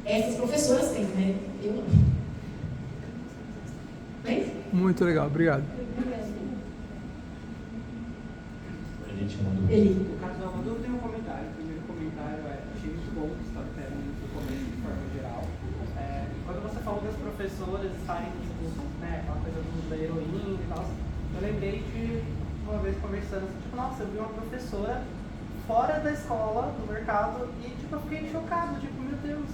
Essas professoras têm, né? Eu não. Bem? Muito legal, obrigado. Ele. No caso do Amador, tem um comentário. O primeiro comentário achei muito bom, o storytelling muito comum de forma geral. Quando você falou das professoras estarem, né, aquela coisa da heroína e tal, eu lembrei de uma vez conversando, assim, tipo, nossa, eu vi uma professora fora da escola, no mercado, e tipo, eu fiquei chocado, tipo, meu Deus.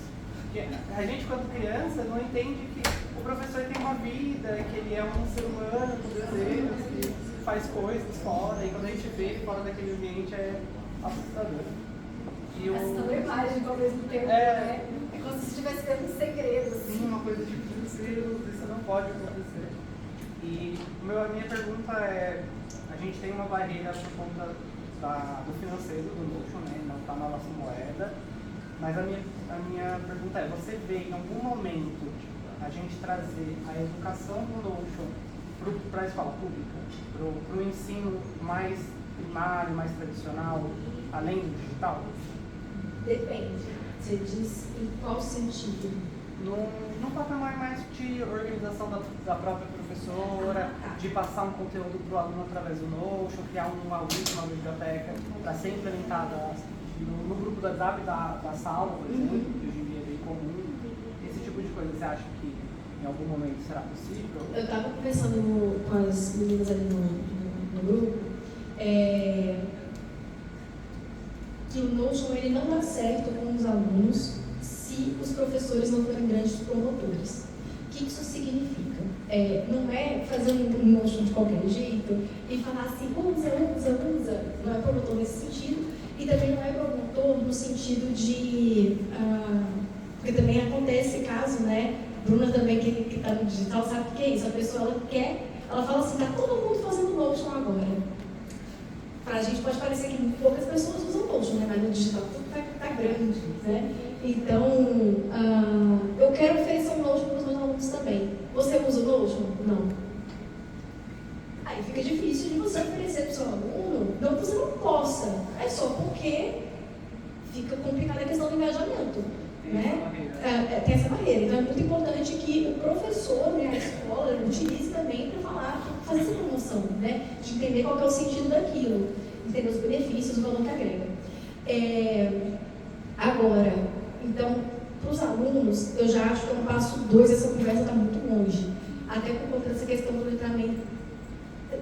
A gente, quando criança, não entende que o professor tem uma vida, que ele é um ser humano com desejos, que faz coisas fora, e quando a gente vê ele fora daquele ambiente é assustador. Assustador mágico ao mesmo tempo, né? É como se estivesse tendo um segredo, assim. Sim, uma coisa tipo, isso não pode acontecer. E a minha pergunta é, a gente tem uma barreira por conta do financeiro do Notion, né? Não está na nossa moeda. Mas a minha pergunta é, você vê em algum momento a gente trazer a educação do Notion para a escola pública, para o ensino mais primário, mais tradicional, além do digital? Depende. Você diz em qual sentido? No patamar mais de organização da própria professora, de passar um conteúdo para o aluno através do Notion, criar um algoritmo, uma biblioteca para ser implementada no grupo do WhatsApp da sala, por exemplo, que hoje em dia é bem comum. Esse tipo de coisa, você acha que em algum momento será possível? Eu estava conversando com as meninas ali no grupo, que o Notion ele não dá certo com os alunos se os professores não forem grandes promotores. O que isso significa? Não é fazer um Notion de qualquer jeito e falar assim, usa. Não é promotor nesse sentido. E também não é promotor no sentido de... porque também acontece esse caso, né? Bruna também, que está no digital, sabe o que é isso? A pessoa, ela fala assim, está todo mundo fazendo Notion agora. Para a gente pode parecer que poucas pessoas usam Notion, né? Mas no digital tudo está grande, né? Então, eu quero oferecer um Notion para os meus alunos também. Você usa o Notion? Não. Aí fica difícil de você oferecer para o seu aluno, não que você não possa, é só porque fica complicada a questão do engajamento, né? Tem essa barreira. Então é muito importante que o professor, né, a escola, utilize também para fazer essa promoção, né? De entender qual que é o sentido daquilo, entender os benefícios, o valor que agrega. Agora, então, para os alunos, eu já acho que no passo 2 essa conversa está muito longe, até por conta dessa questão do letramento.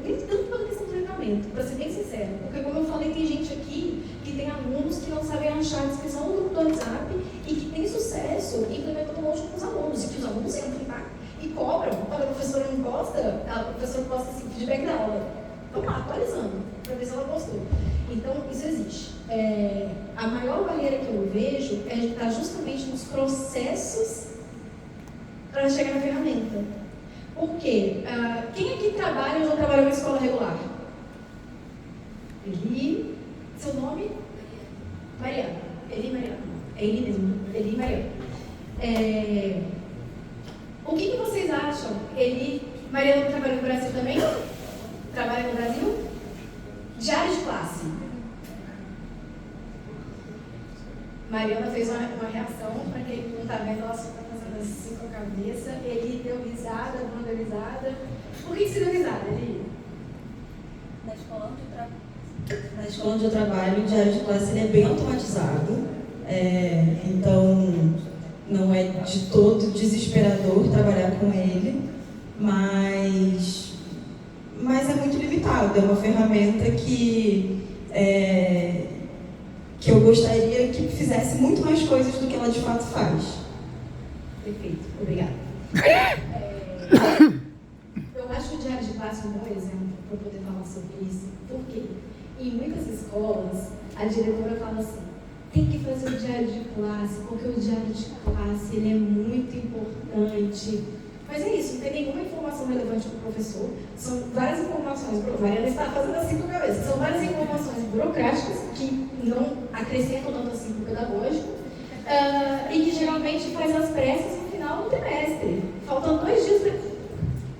Nem tanto pela questão do treinamento, para ser bem sincero, porque como eu falei, tem gente aqui que tem alunos que não sabem achar a descrição do grupo do WhatsApp e que tem sucesso implementando o Notion com os alunos, e que os alunos entram, tá? E cobram. Quando a professora não gosta, a professora posta assim, feedback da aula. Vamos lá, atualizando, para ver se ela gostou. Então, isso existe. A maior barreira que eu vejo é estar justamente nos processos para chegar na ferramenta. Por quê? Quem aqui trabalha ou já trabalhou na escola regular? Eli. Seu nome? Mariana. Eli Mariana. É Eli mesmo. Eli Mariana. O que vocês acham? Eli Mariana trabalha no Brasil também? Trabalha no Brasil? Diário de classe. Mariana fez uma reação, para quem não está vendo, ela só está fazendo assim com a cabeça. Ele deu risada, Bruna deu risada. Por que você deu risada, Eli? Na escola onde eu trabalho, o diário de classe ele é bem automatizado. Então, não é de todo desesperador trabalhar com ele, mas é muito limitado. É uma ferramenta que eu gostaria que fizesse muito mais coisas do que ela de fato faz. Perfeito, obrigada. Eu acho que o diário de classe é um bom exemplo para poder falar sobre isso. Por quê? Em muitas escolas, a diretora fala assim, tem que fazer o diário de classe, porque o diário de classe ele é muito importante. Mas é isso, não tem nenhuma informação relevante para o professor. São várias informações, Mariana está fazendo assim com a cabeça, são várias informações burocráticas que não acrescentam tanto assim para o pedagógico e que geralmente faz as pressas no final do trimestre. Faltam 2 dias para...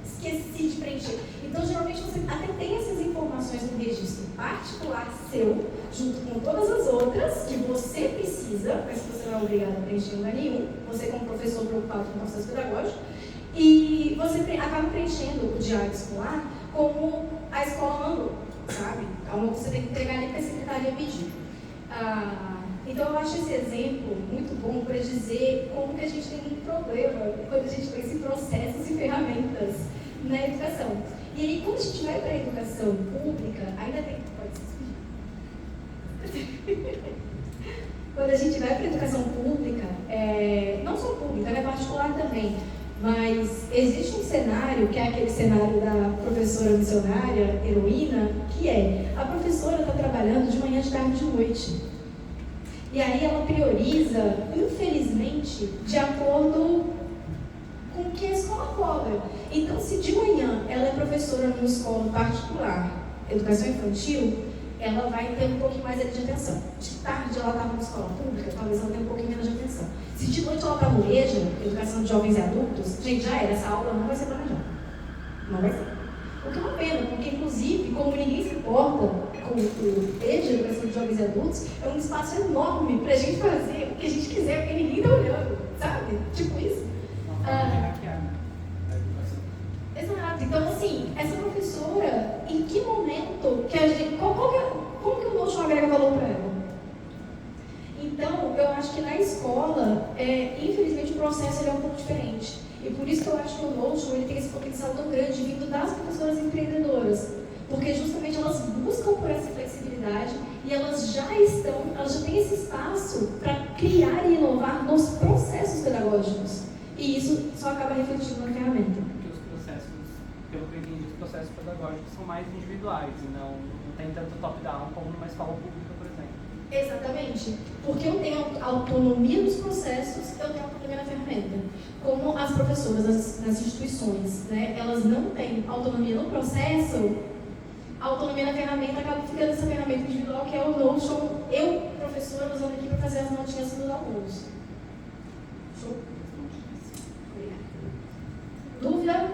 Esqueci de preencher. Então, geralmente, você até tem essas informações no registro particular seu, junto com todas as outras que você precisa, mas que você não é obrigado a preencher em lugar nenhum, você como professor preocupado com o processo pedagógico, e você acaba preenchendo o diário escolar como a escola mandou, sabe? Então você tem que entregar ali para a secretaria pedir. Então eu acho esse exemplo muito bom para dizer como que a gente tem um problema quando a gente pensa em processos e ferramentas na educação. E aí, quando a gente vai para a educação pública, ainda tem... Pode se despedir. Quando a gente vai para a educação pública, não só pública, né, particular também, mas existe um cenário, que é aquele cenário da professora missionária, heroína, que é a professora está trabalhando de manhã, de tarde e de noite. E aí ela prioriza, infelizmente, de acordo com o que a escola cobra. Então, se de manhã ela é professora numa escola particular, educação infantil, ela vai ter um pouquinho mais de atenção. De tarde ela está numa escola pública, talvez ela tenha um pouquinho menos de atenção. Se de noite ela está no EJA, educação de jovens e adultos, gente, já era, essa aula não vai ser planejada. Não vai ser. O que é uma pena, porque inclusive, como ninguém se importa com o EJA, educação de jovens e adultos, é um espaço enorme para a gente fazer o que a gente quiser, porque ninguém está olhando, sabe? Tipo isso. Exato. Então, assim, essa professora, em que momento que a gente... Como que o Notion agrega valor para ela? Então, eu acho que na escola, infelizmente, o processo é um pouco diferente. E por isso que eu acho que o Notion ele tem esse potencial tão grande vindo das professoras empreendedoras. Porque justamente elas buscam por essa flexibilidade e elas já têm esse espaço para criar e inovar nos processos pedagógicos. E isso só acaba refletindo na ferramenta. Porque os processos, pelo que eu entendi, os processos pedagógicos são mais individuais e não tem tanto top-down como numa escola pública, por exemplo. Exatamente. Porque eu tenho autonomia nos processos, eu tenho autonomia na ferramenta. Como as professoras nas instituições, né, elas não têm autonomia no processo, a autonomia na ferramenta acaba ficando essa ferramenta individual que é o Notion, eu, professora, usando aqui para fazer as notinhas dos alunos. Show? Dúvida?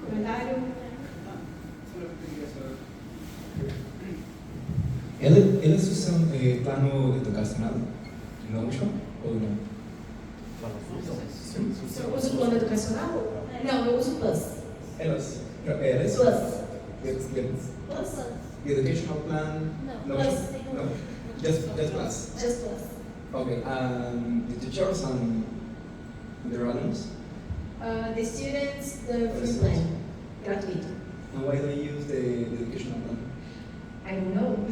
Comentário? Elas usam plano educacional Notion ou não? Você usa o plano educacional? Não, eu uso Plus. Elas? Plus. Plus. The educational plan? No. Notion? Plus. No? Just Plus? Just Plus. Okay. The teachers and the alumns? The students, the free plan. Gratuito. And why they use the educational plan? I don't know.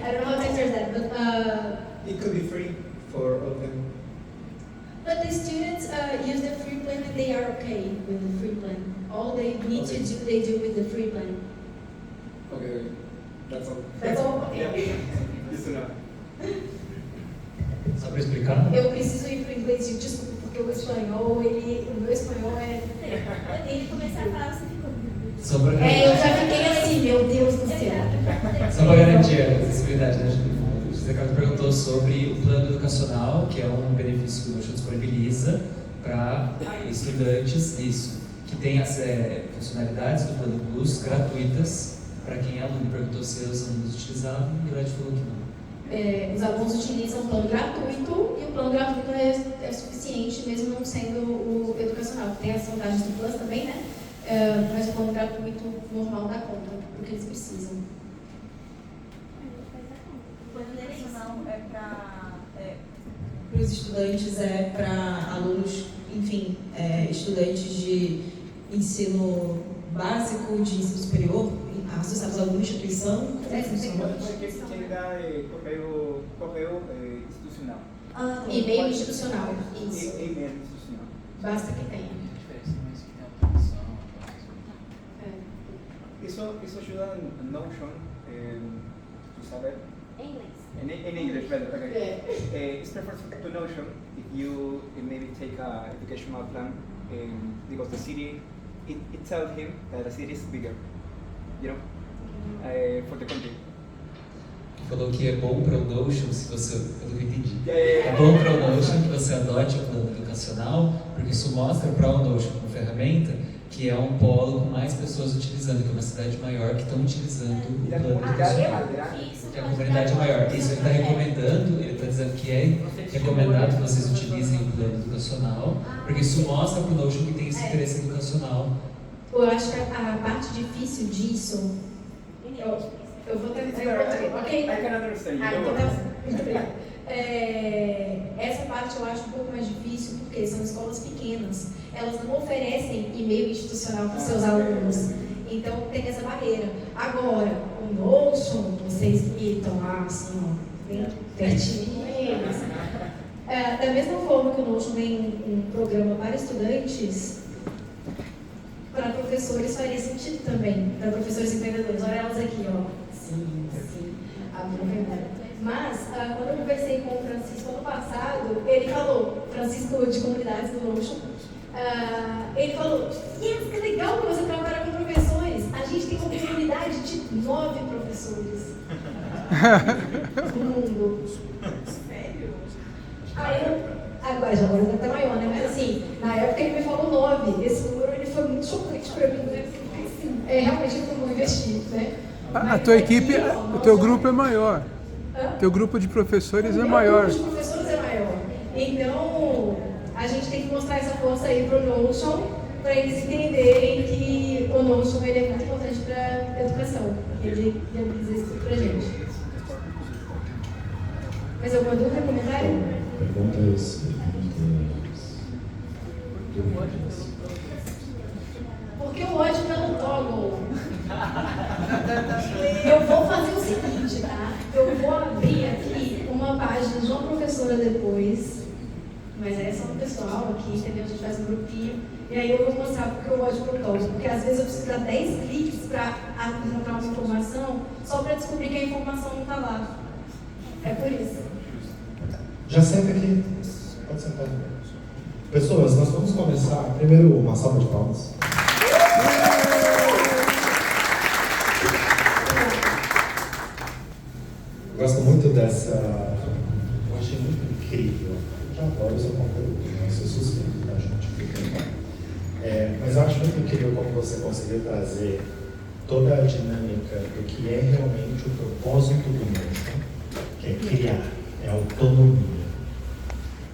I don't know how to answer that, but It could be free for all of them. but the students use the free plan and they are okay with the free plan. All they need to do, they do with the free plan. Okay. That's all. That's all? Okay. Yeah. Just to know. Só para explicar? Eu preciso ir para o inglês, gente, desculpa, porque o espanhol, o meu espanhol é... Eu tenho que começar a falar, você ficou. Só para Eu já fiquei assim, meu Deus do céu. Só para garantir a acessibilidade, né? O José Carlos perguntou sobre o plano educacional, que é um benefício que o Notion disponibiliza para estudantes, que tem as funcionalidades do plano Plus gratuitas para quem é aluno. Perguntou se os alunos utilizavam e o Led falou que não. Os alunos utilizam o plano gratuito e o plano gratuito é suficiente, mesmo não sendo o educacional. Tem as vantagens do Plus também, né? Mas o plano gratuito normal dá conta do que eles precisam. O plano educacional é Para os estudantes, para alunos, enfim, estudantes de ensino básico, de ensino superior, associados a alguma instituição. Como funciona? Quem dá correio institucional. E-mail institucional, isso. E-mail institucional. Basta que tenha. Isso ajuda no Notion, tu saber? em inglês. In English, better. Okay. It's preferred to Notion if you maybe take a educational plan because the city, it tells him that the city is bigger, you know, for the country. Falou que é bom para o Notion, se você, pelo que eu entendi. Yeah. É bom para o Notion que você adote o plano educacional, porque isso mostra para o Notion como ferramenta que é um polo com mais pessoas utilizando, que é uma cidade maior que estão utilizando o E a plano comunidade é educacional. mais grande. Que a comunidade é maior. Isso ele está recomendando, ele está dizendo que é recomendado que vocês utilizem o plano educacional, porque isso mostra para o Notion que tem esse interesse educacional. Eu acho que a parte difícil disso, eu vou tentar, ok? I can understand you. Então tá bom. Muito obrigada. Essa parte eu acho um pouco mais difícil, porque são escolas pequenas. Elas não oferecem e-mail institucional para os seus alunos. Então tem essa barreira. Agora, o Notion, vocês que estão lá, assim, ó, bem pertinho eles. Da mesma forma que o Notion tem um programa para estudantes, para professores faria sentido também, para professores empreendedores. Olha elas aqui, ó. Sim, a verdade. Mas, quando eu conversei com o Francisco ano passado, ele falou, Francisco de Comunidades do Notion, ele falou, que legal que você trabalha com professores. A gente tem uma comunidade de 9 professores no mundo. Sério? Agora deve estar maior, né? Mas assim, na época ele me falou 9. Esse número ele foi muito chocante para mim, né? Assim, realmente eu vou investir, né? A tua equipe, o teu grupo é maior. O teu grupo de professores é maior. O grupo de professores é maior. Então, a gente tem que mostrar essa força aí para o Notion, para eles entenderem que o Notion ele é muito importante para a educação. Ele viabiliza isso tudo para a gente. Mais alguma dúvida, comentário? Perguntas. Por que o ódio pelo toggle? Eu vou fazer o seguinte, tá? Eu vou abrir aqui uma página de uma professora depois, mas é só no pessoal aqui, entendeu? A gente faz um grupinho, e aí eu vou mostrar porque eu ódio pelo toggle. Porque às vezes eu preciso dar 10 cliques para encontrar uma informação, só para descobrir que a informação não está lá. É por isso. Já senta aqui. Pode sentar. Pessoas, nós vamos começar. Primeiro, uma salva de palmas. Eu gosto muito dessa. Eu achei muito incrível. Eu já adoro o seu conteúdo, não ser suspeito da gente. Mas eu acho muito incrível como você conseguiu trazer toda a dinâmica do que é realmente o propósito do Notion, que é criar, é autonomia.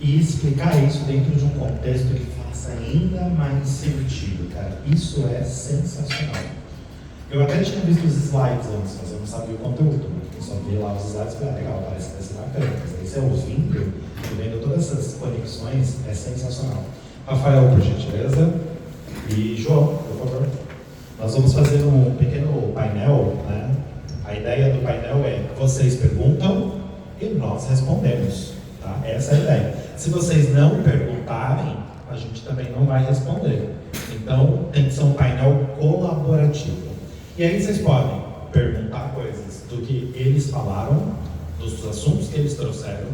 E explicar isso dentro de um contexto que faça ainda mais sentido, cara. Isso é sensacional. Eu até tinha visto os slides antes, mas eu não sabia o conteúdo. Eu só vi lá os slides e falei, legal, parece que vai ser bacana. Mas aí você ouvindo e vendo todas essas conexões, é sensacional. Rafael, por gentileza. E João, por favor. Nós vamos fazer um pequeno painel, né? A ideia do painel é, vocês perguntam e nós respondemos, tá? Essa é a ideia. Se vocês não perguntarem, a gente também não vai responder. Então, tem que ser um painel colaborativo. E aí vocês podem perguntar coisas do que eles falaram, dos assuntos que eles trouxeram,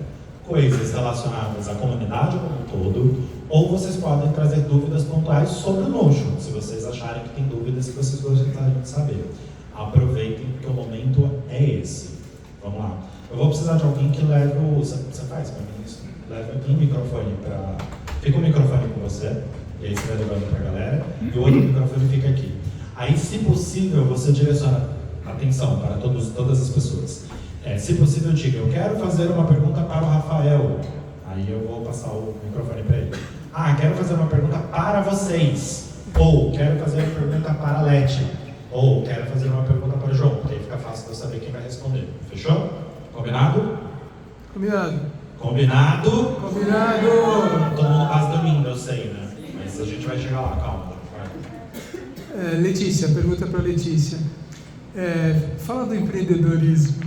coisas relacionadas à comunidade como um todo, ou vocês podem trazer dúvidas pontuais sobre o Notion, se vocês acharem que tem dúvidas que vocês gostariam de saber. Aproveitem, porque o momento é esse. Vamos lá. Eu vou precisar de alguém que leve o... Você faz para mim isso? Leva um microfone para... Fica o microfone com você, e aí você vai levando para a galera, e o outro microfone fica aqui. Aí, se possível, você direciona atenção para todas as pessoas. Se possível, diga, eu quero fazer uma pergunta para o Rafael. Aí eu vou passar o microfone para ele. Quero fazer uma pergunta para vocês. Ou, quero fazer uma pergunta para a Leti. Ou, quero fazer uma pergunta para o João, porque aí fica fácil de eu saber quem vai responder. Fechou? Combinado? Combinado. Combinado? Combinado! Todo mundo quase dormindo, eu sei, né? Mas a gente vai chegar lá, calma. Letícia, pergunta para Letícia. Fala do empreendedorismo.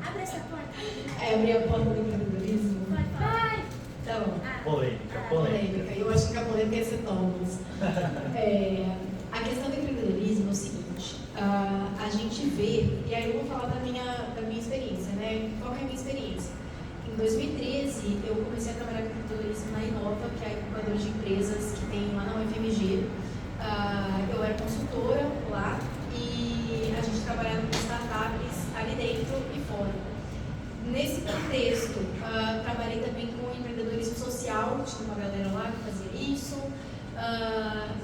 Abre essa porta. Abrir a porta do empreendedorismo? Vai. Tá bom. Polêmica. Eu acho que a polêmica ia ser Thomas. A questão do empreendedorismo é o seguinte, a gente vê, e aí eu vou falar da minha experiência, né? Qual é a minha experiência? Em 2013, eu comecei a trabalhar com empreendedorismo na Inova, que é a incubadora de empresas que tem lá na UFMG. Eu era consultora lá e a gente trabalhava com startups ali dentro e fora. Nesse contexto, trabalhei também com empreendedorismo social, tinha uma galera lá que fazia isso.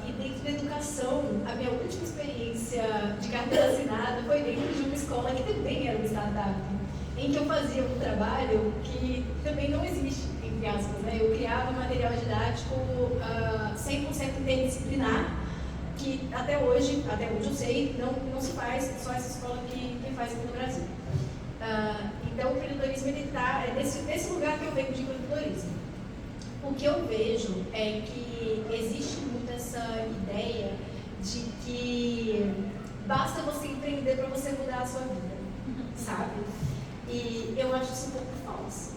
E dentro da educação, a minha última experiência de carteira assinada foi dentro de uma escola que também era uma startup, em que eu fazia um trabalho que também não existe, entre aspas, né? Eu criava material didático 100% interdisciplinar, que até hoje eu sei, não se faz, só essa escola que faz aqui no Brasil. Então, o empreendedorismo está nesse lugar que eu venho de empreendedorismo. O que eu vejo é que existe muito essa ideia de que basta você empreender para você mudar a sua vida, sabe? E eu acho isso um pouco falso,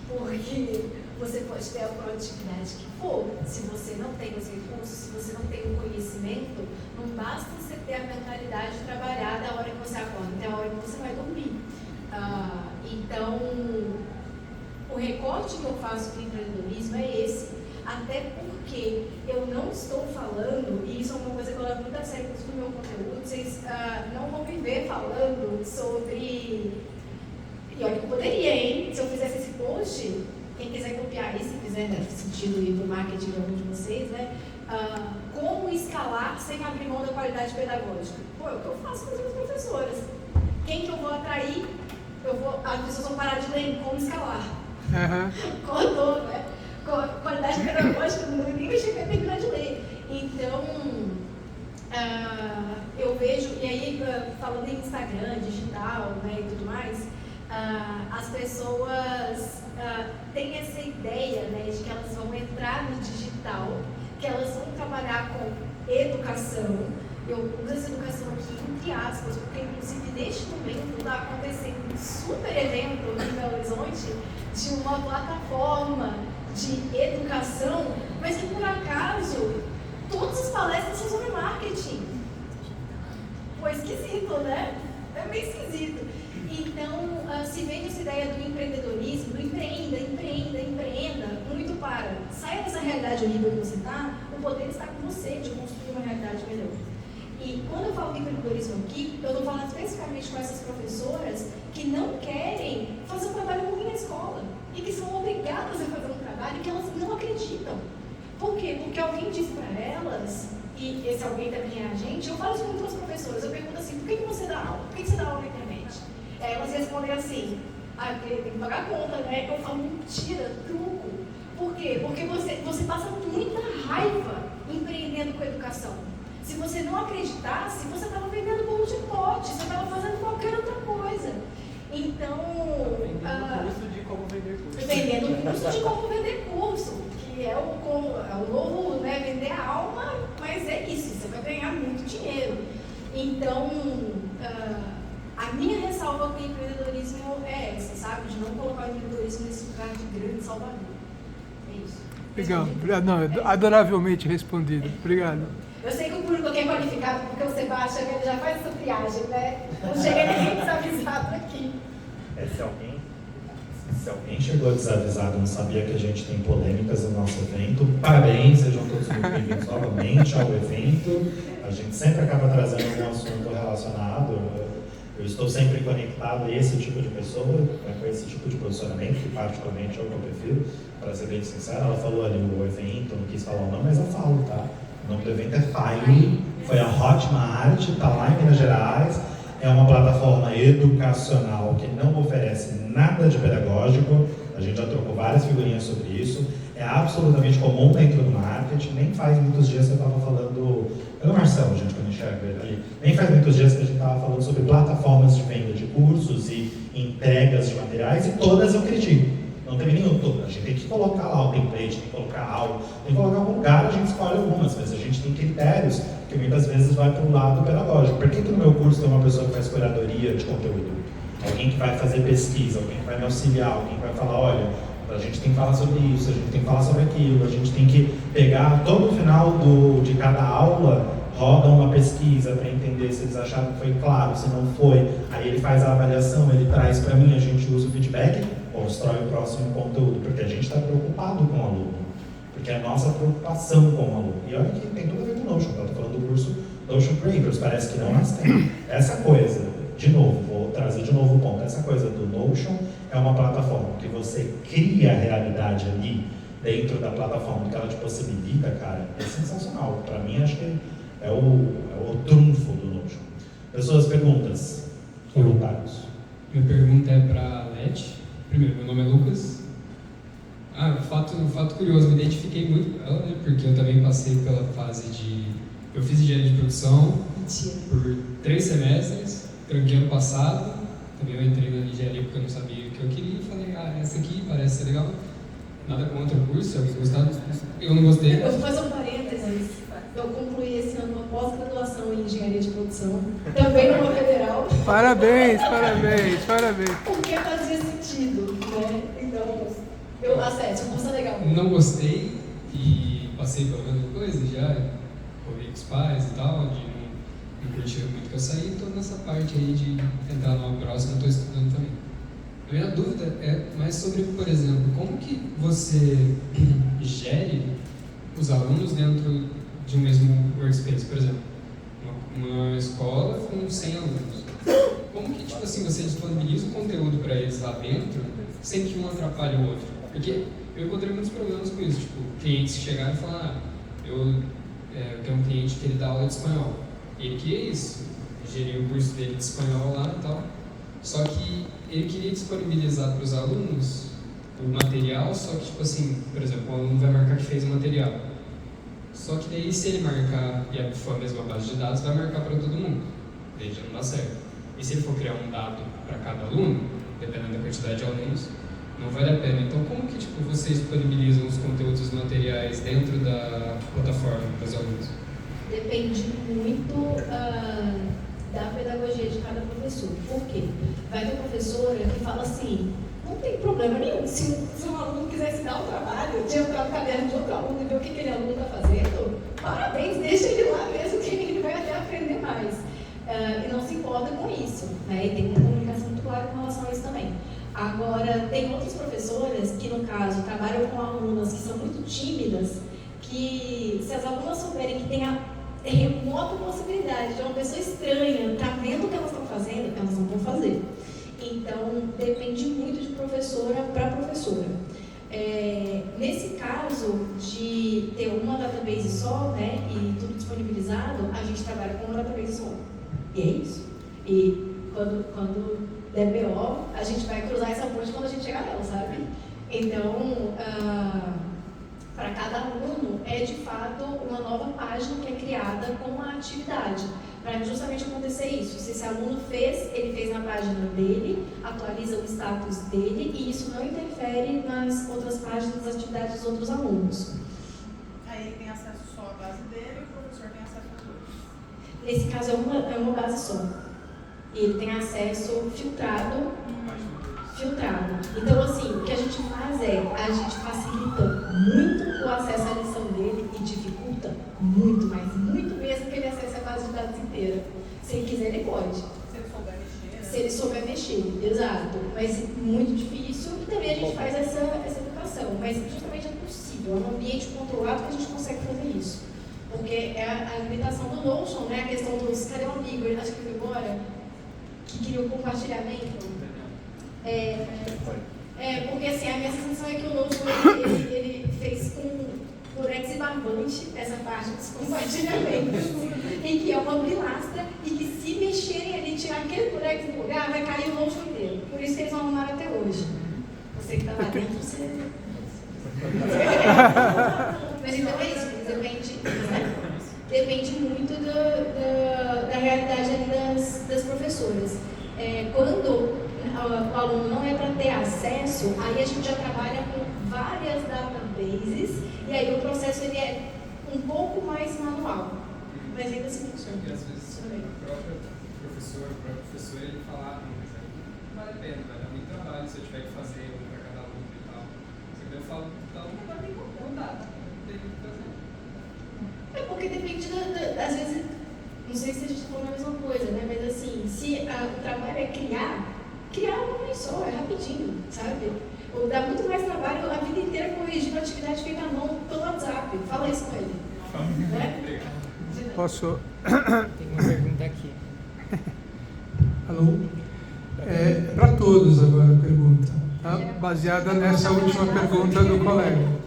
porque você pode ter a produtividade que for, se você não tem os recursos, se você não tem o conhecimento, não basta você ter a mentalidade de trabalhar da hora que você acorda até a hora que você vai dormir. Então, o recorte que eu faço para o empreendedorismo é esse, até porque eu não estou falando, e isso é uma coisa que eu levo muito a sério no meu conteúdo, vocês não vão me ver falando sobre... E olha que eu poderia, hein? Se eu fizesse esse post, quem quiser copiar isso, se fizer sentido ir para o marketing de algum de vocês, né? Como escalar sem abrir mão da qualidade pedagógica. Pô, é o que eu faço com as minhas professoras. Quem que eu vou atrair? As pessoas vão parar de ler como escalar. Cortou, né? Qualidade pedagógica, ninguém vai chegar a terminar de ler. Então, eu vejo, e aí falando em Instagram, digital, né, e tudo mais, as pessoas têm essa ideia, né, de que elas vão entrar no digital, que elas vão trabalhar com educação. Eu uso essa educação aqui entre aspas, porque inclusive neste momento está acontecendo um super evento em Belo Horizonte de uma plataforma de educação, mas que por acaso todas as palestras são sobre marketing. Pô, esquisito, né? É meio esquisito. Então, se vende essa ideia do empreendedorismo, do empreenda, muito para. Saia dessa realidade horrível que você está, o poder está com você de construir uma realidade melhor. E quando eu falo de empreendedorismo aqui, eu estou falando especificamente com essas professoras que não querem fazer um trabalho ruim na escola e que são obrigadas a fazer um trabalho que elas não acreditam. Por quê? Porque alguém disse para elas, e esse alguém também é a gente, eu falo isso com muitas professoras, eu pergunto assim, por que você dá aula? Por que você dá aula na internet? Aí elas respondem assim, porque tem que pagar a conta, né? Eu falo, mentira, truco. Por quê? Porque você passa muita raiva empreendendo com educação. Se você não acreditasse, você estava vendendo bolo de pote, você estava fazendo qualquer outra coisa. Então... Vendendo curso de como vender curso. Vendendo curso de como vender curso, que é o novo, né, vender a alma, mas é isso, você vai ganhar muito dinheiro. Então, a minha ressalva com o empreendedorismo é essa, sabe? De não colocar o empreendedorismo nesse lugar de grande salvador. É isso. Legal. Não, adoravelmente respondido. Obrigado. Eu sei que o público aqui é qualificado porque o Sebastião ele já faz essa triagem, né? Não chega ninguém desavisado aqui. Se alguém chegou desavisado e não sabia que a gente tem polêmicas no nosso evento, parabéns, sejam todos muito bem-vindos novamente ao evento. A gente sempre acaba trazendo um assunto relacionado. Eu estou sempre conectado a esse tipo de pessoa, com esse tipo de posicionamento, que particularmente é o que eu prefiro, para ser bem sincero. Ela falou ali o evento, não quis falar o nome, mas eu falo, tá? O nome do evento é File, foi a Hotmart, está lá em Minas Gerais. É uma plataforma educacional que não oferece nada de pedagógico. A gente já trocou várias figurinhas sobre isso. É absolutamente comum dentro do marketing. Nem faz muitos dias que eu estava falando... É o Marcelo, gente, quando enxerga ele ali. Nem faz muitos dias que a gente estava falando sobre plataformas de venda de cursos e entregas de materiais, e todas eu critico. Não teve nenhum todo. A gente tem que colocar lá o template, tem que colocar algo, tem que colocar algum lugar, a gente escolhe algumas, mas a gente tem critérios que muitas vezes vai para o lado pedagógico. Por que no meu curso tem uma pessoa que faz curadoria de conteúdo? Alguém que vai fazer pesquisa, alguém que vai me auxiliar, alguém que vai falar, olha, a gente tem que falar sobre isso, a gente tem que falar sobre aquilo, a gente tem que pegar todo o final de cada aula, roda uma pesquisa para entender se eles acharam que foi claro, se não foi. Aí ele faz a avaliação, ele traz para mim, a gente usa o feedback, constrói o próximo conteúdo, porque a gente está preocupado com o aluno, porque é a nossa preocupação com o aluno. E olha que tem tudo a ver com o Notion, eu estou falando do curso Notion Creators, parece que não, mas tem. Essa coisa, de novo, vou trazer de novo o ponto, essa coisa do Notion é uma plataforma que você cria a realidade ali dentro da plataforma que ela te possibilita, cara, é sensacional. Para mim, acho que é o trunfo do Notion. Pessoas, perguntas? Voluntários. Minha pergunta é para a Leti. Primeiro, meu nome é Lucas. Um fato curioso, me identifiquei muito com ela, né? Porque eu também passei pela fase de... Eu fiz engenharia de produção por 3 semestres, tranquei ano passado. Também eu entrei na engenharia porque eu não sabia o que eu queria e falei, essa aqui parece ser legal. Nada contra o curso, se alguém gostar. Eu não gostei. Eu vou fazer um parênteses. Eu concluí esse ano uma pós-graduação em engenharia de produção, também numa federal. Parabéns. Porque fazia sentido, né? Então, eu acesso, um curso legal. Não gostei e passei pela mesma coisa, já corri com os pais e tal, de não curtir muito que eu saí, estou nessa parte aí de entrar numa próxima, estou estudando também. A minha dúvida é mais sobre, por exemplo, como que você gere os alunos dentro de um mesmo workspace, por exemplo, uma escola com 100 alunos. Como que, tipo assim, você disponibiliza o conteúdo para eles lá dentro sem que um atrapalhe o outro? Porque eu encontrei muitos problemas com isso, tipo, clientes que chegaram e falaram, eu tenho um cliente que ele dá aula de espanhol. Ele queria isso, gerir o curso dele de espanhol lá e tal, só que ele queria disponibilizar para os alunos o material, só que, tipo assim, por exemplo, o aluno vai marcar que fez o material. Só que daí, se ele marcar, e for a mesma base de dados, vai marcar para todo mundo. Daí já não dá certo. E se ele for criar um dado para cada aluno, dependendo da quantidade de alunos, não vale a pena. Então, como que tipo, vocês disponibilizam os conteúdos e os materiais dentro da plataforma para os alunos? Depende muito da pedagogia de cada professor. Por quê? Vai ter professora que fala assim, não tem problema nenhum, se um aluno quiser se dar um trabalho, de entrar no caderno de outro aluno e ver o que aquele aluno está fazendo, parabéns, deixa ele lá mesmo, que ele vai até aprender mais. E não se importa com isso, né? E tem uma comunicação muito clara com relação a isso também. Agora, tem outras professoras que, no caso, trabalham com alunas que são muito tímidas, que se as alunas souberem que tem a remota possibilidade de uma pessoa estranha estar vendo o que elas estão fazendo, elas não vão fazer. Então, depende muito de professora para professora. Nesse caso de ter uma database só, né, e tudo disponibilizado, a gente trabalha com uma database só. E é isso. E quando der BO, a gente vai cruzar essa ponte quando a gente chegar nela, sabe? Então, para cada aluno, é de fato uma nova página que é criada com a atividade, para justamente acontecer isso. Se esse aluno ele fez na página dele, atualiza o status dele e isso não interfere nas outras páginas das atividades dos outros alunos. Aí ele tem acesso só à base dele e o professor tem acesso a todos? Nesse caso é uma base só. E ele tem acesso filtrado. Então, assim, o que a gente faz a gente facilita muito o acesso à lição dele e dificulta muito, mas muito mesmo que ele acesse a base de dados inteira. Se ele quiser, ele pode. Se ele souber mexer, né? Se ele souber mexer, exato. Mas muito difícil e também a gente faz essa educação. Mas justamente é possível, é um ambiente controlado que a gente consegue fazer isso. Porque é a limitação do Notion, né? A questão dos... Cadê o amigo? Ele acho que foi embora. Que queria o compartilhamento. Porque assim, a minha sensação é que o Notion ele fez com Durex e barbante essa parte dos compartilhamentos. E que é uma pilastra e que se mexerem ali, tirar aquele Durex do lugar, vai cair o Notion inteiro. Por isso que eles não arrumaram até hoje. Você que está lá dentro, você... Mas então é isso, depende muito da realidade ali das professoras. Quando o aluno não é para ter acesso, aí a gente já trabalha com várias databases e aí o processo ele é um pouco mais manual, mas ainda assim funciona. E às vezes o próprio professor ele fala, não vale a pena, vai dar muito trabalho se eu tiver que fazer um para cada aluno e tal. Só que eu falo, então não vai nem contar, não tem o que fazer. Porque depende às vezes, não sei se a gente está falando a mesma coisa, né? Mas assim, se o trabalho é criar uma vez só, é rapidinho, sabe? Ou dá muito mais trabalho a vida inteira corrigindo a atividade feita à mão pelo WhatsApp. Fala isso com ele. Né? Posso? Tem uma pergunta aqui. Alô? Para todos agora a pergunta, tá? Baseada nessa última pergunta do colega.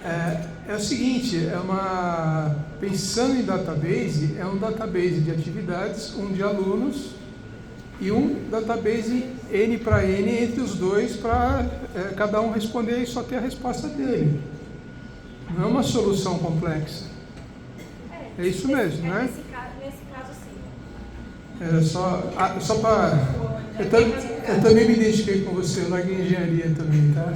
É o seguinte, pensando em database, é um database de atividades, um de alunos e um database N para N entre os dois para cada um responder e só ter a resposta dele. Não é uma solução complexa. É isso mesmo, né? Nesse caso, sim. Era só para... Eu também me identifiquei com você, eu larguei engenharia também, tá?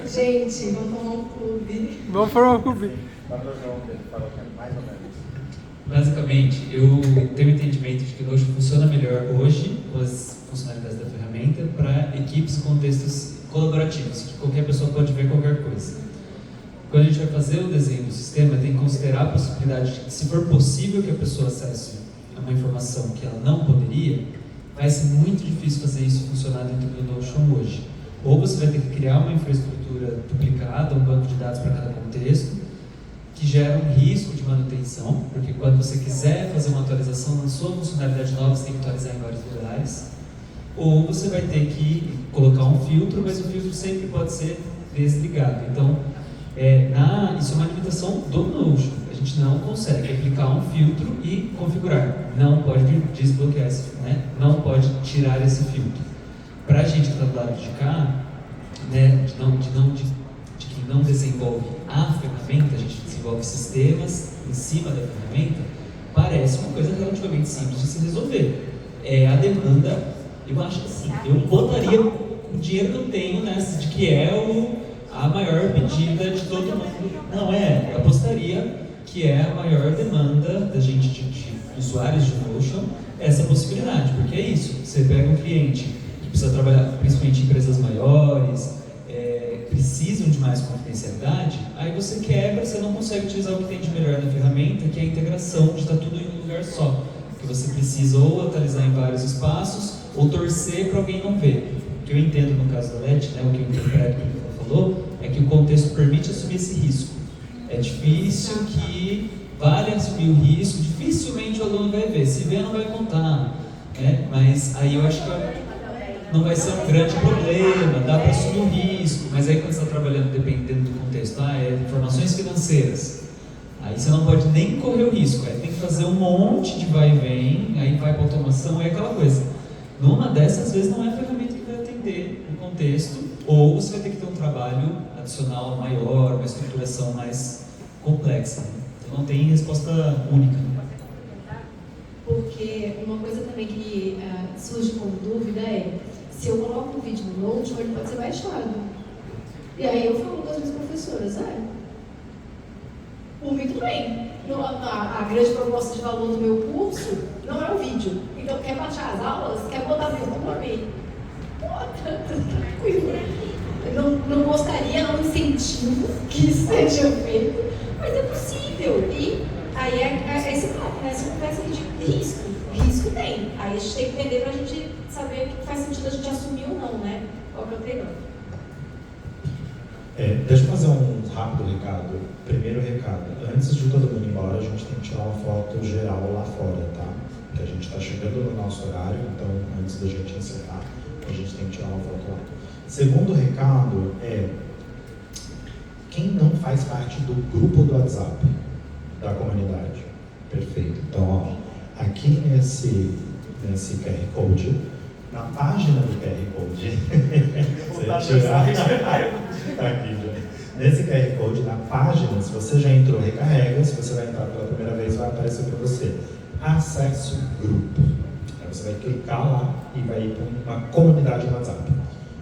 Gente, vamos formar um clube. Vamos formar um clube. Basicamente, eu tenho o entendimento de que o Notion funciona melhor hoje com as funcionalidades da ferramenta para equipes e contextos colaborativos, que qualquer pessoa pode ver qualquer coisa. Quando a gente vai fazer o desenho do sistema, tem que considerar a possibilidade de que, se for possível que a pessoa acesse a uma informação que ela não poderia, vai ser muito difícil fazer isso funcionar dentro do Notion hoje. Ou você vai ter que criar uma infraestrutura duplicada, um banco de dados para cada contexto, que gera um risco de manutenção, porque quando você quiser fazer uma atualização na sua funcionalidade nova, você tem que atualizar em vários lugares. Ou você vai ter que colocar um filtro, mas o filtro sempre pode ser desligado. Então, isso é uma limitação do Notion. A gente não consegue aplicar um filtro e configurar. Não pode desbloquear esse filtro, né? Não pode tirar esse filtro. Para a gente que está do lado de cá, né, de quem não desenvolve a ferramenta, a gente desenvolve sistemas em cima da ferramenta, parece uma coisa relativamente simples de se resolver. A demanda, eu acho que sim. Eu botaria o dinheiro que eu tenho nessa, de que a maior pedida de todo mundo. Não eu apostaria que é a maior demanda da gente, de usuários de Notion, essa possibilidade, porque é isso, você pega um cliente que precisa trabalhar, principalmente em empresas maiores, precisam de mais confidencialidade, aí você quebra, você não consegue utilizar o que tem de melhor na ferramenta, que é a integração, de estar tudo em um lugar só, que você precisa ou atualizar em vários espaços, ou torcer para alguém não ver. O que eu entendo no caso da LET, né, o que eu interpreto que ela falou, é que o contexto permite assumir esse risco. É difícil que vale assumir o risco, dificilmente o aluno vai ver, se ver não vai contar, né? Mas aí eu acho que não vai ser um grande problema, dá para assumir o risco, mas aí quando você está trabalhando dependendo do contexto, informações financeiras, aí você não pode nem correr o risco, aí tem que fazer um monte de vai e vem, aí vai para automação, é aquela coisa. Numa dessas, às vezes não é a ferramenta que vai atender o contexto, ou você vai ter que ter um trabalho adicional maior, uma estruturação mais complexa. Então não tem resposta única. Porque uma coisa também que surge como dúvida se eu coloco um vídeo no Notion, ele pode ser baixado. E aí eu falo com as minhas professoras, por mim tudo bem. A grande proposta de valor do meu curso não é o vídeo. Então, quer baixar as aulas? Quer botar vídeo para mim? Tranquilo. Eu não gostaria, não incentivo que isso seja feito, mas é possível. E aí esse papo, essa conversa de risco. Risco tem. Aí a gente tem que entender para a gente saber que faz sentido a gente assumir ou não, né? Qual que é o treinamento. Deixa eu fazer um rápido recado. Primeiro recado. Antes de todo mundo ir embora, a gente tem que tirar uma foto geral lá fora, tá? Que a gente está chegando no nosso horário, então antes da gente encerrar, a gente tem que tirar uma foto lá. Segundo recado quem não faz parte do grupo do WhatsApp da comunidade? Perfeito. Então, aqui nesse QR Code, na página do QR Code, nesse QR Code, na página, se você já entrou, recarrega, se você vai entrar pela primeira vez, vai aparecer para você acesso grupo. Aí você vai clicar lá e vai ir para uma comunidade no WhatsApp.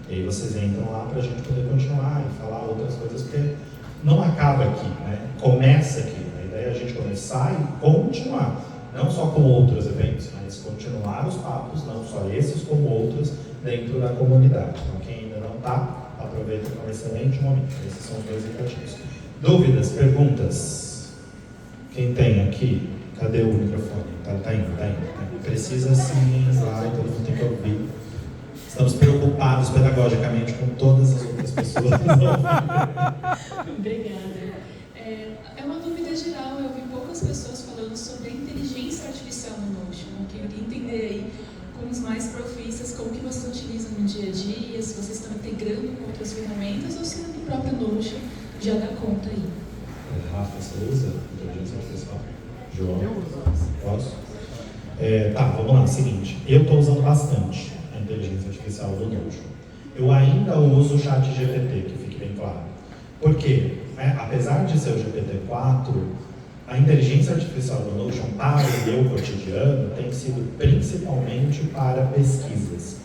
E aí vocês entram lá para a gente poder continuar e falar outras coisas, porque não acaba aqui, né? Começa aqui. A ideia é a gente começar e continuar. Não só com outros eventos, mas continuar os papos, não só esses, como outros, dentro da comunidade. Então, quem ainda não está, aproveita para um excelente momento. Esses são os dois recados. Dúvidas, perguntas? Quem tem aqui? Cadê o microfone? Tá indo. Precisa sim lá e todo mundo tem que ouvir. Estamos preocupados pedagogicamente com todas as outras pessoas. Obrigada. É uma dúvida geral. Eu vi poucas pessoas falando sobre a inteligência artificial no Notion. Eu queria entender aí com os mais profistas como que vocês utilizam no dia a dia, se vocês estão integrando com outras ferramentas ou se no próprio Notion já dá conta aí. Rafa, você usa inteligência artificial? João? Eu uso. Posso? Tá, vamos lá, seguinte. Eu estou usando bastante a inteligência artificial do Notion. Eu ainda uso o ChatGPT, que fique bem claro. Por quê? Apesar de ser o GPT-4, a inteligência artificial do Notion para o meu cotidiano tem sido principalmente para pesquisas.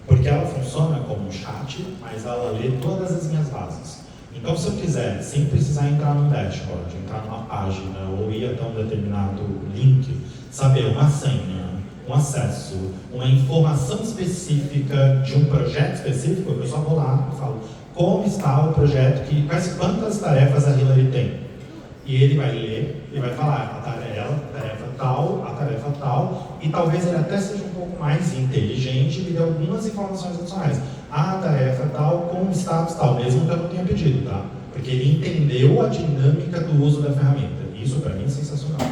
Porque ela funciona como um chat, mas ela lê todas as minhas bases. Então, se eu quiser, sem precisar entrar no dashboard, entrar numa página ou ir até um determinado link, saber uma senha, um acesso, uma informação específica de um projeto específico, eu só vou lá e falo como está o projeto, quantas tarefas a Hillary tem. E ele vai ler e vai falar a tarefa tal, e talvez ele até seja um pouco mais inteligente e me dê algumas informações adicionais. A tarefa tal com status tal, mesmo que eu não tenha pedido, tá? Porque ele entendeu a dinâmica do uso da ferramenta. Isso para mim é sensacional.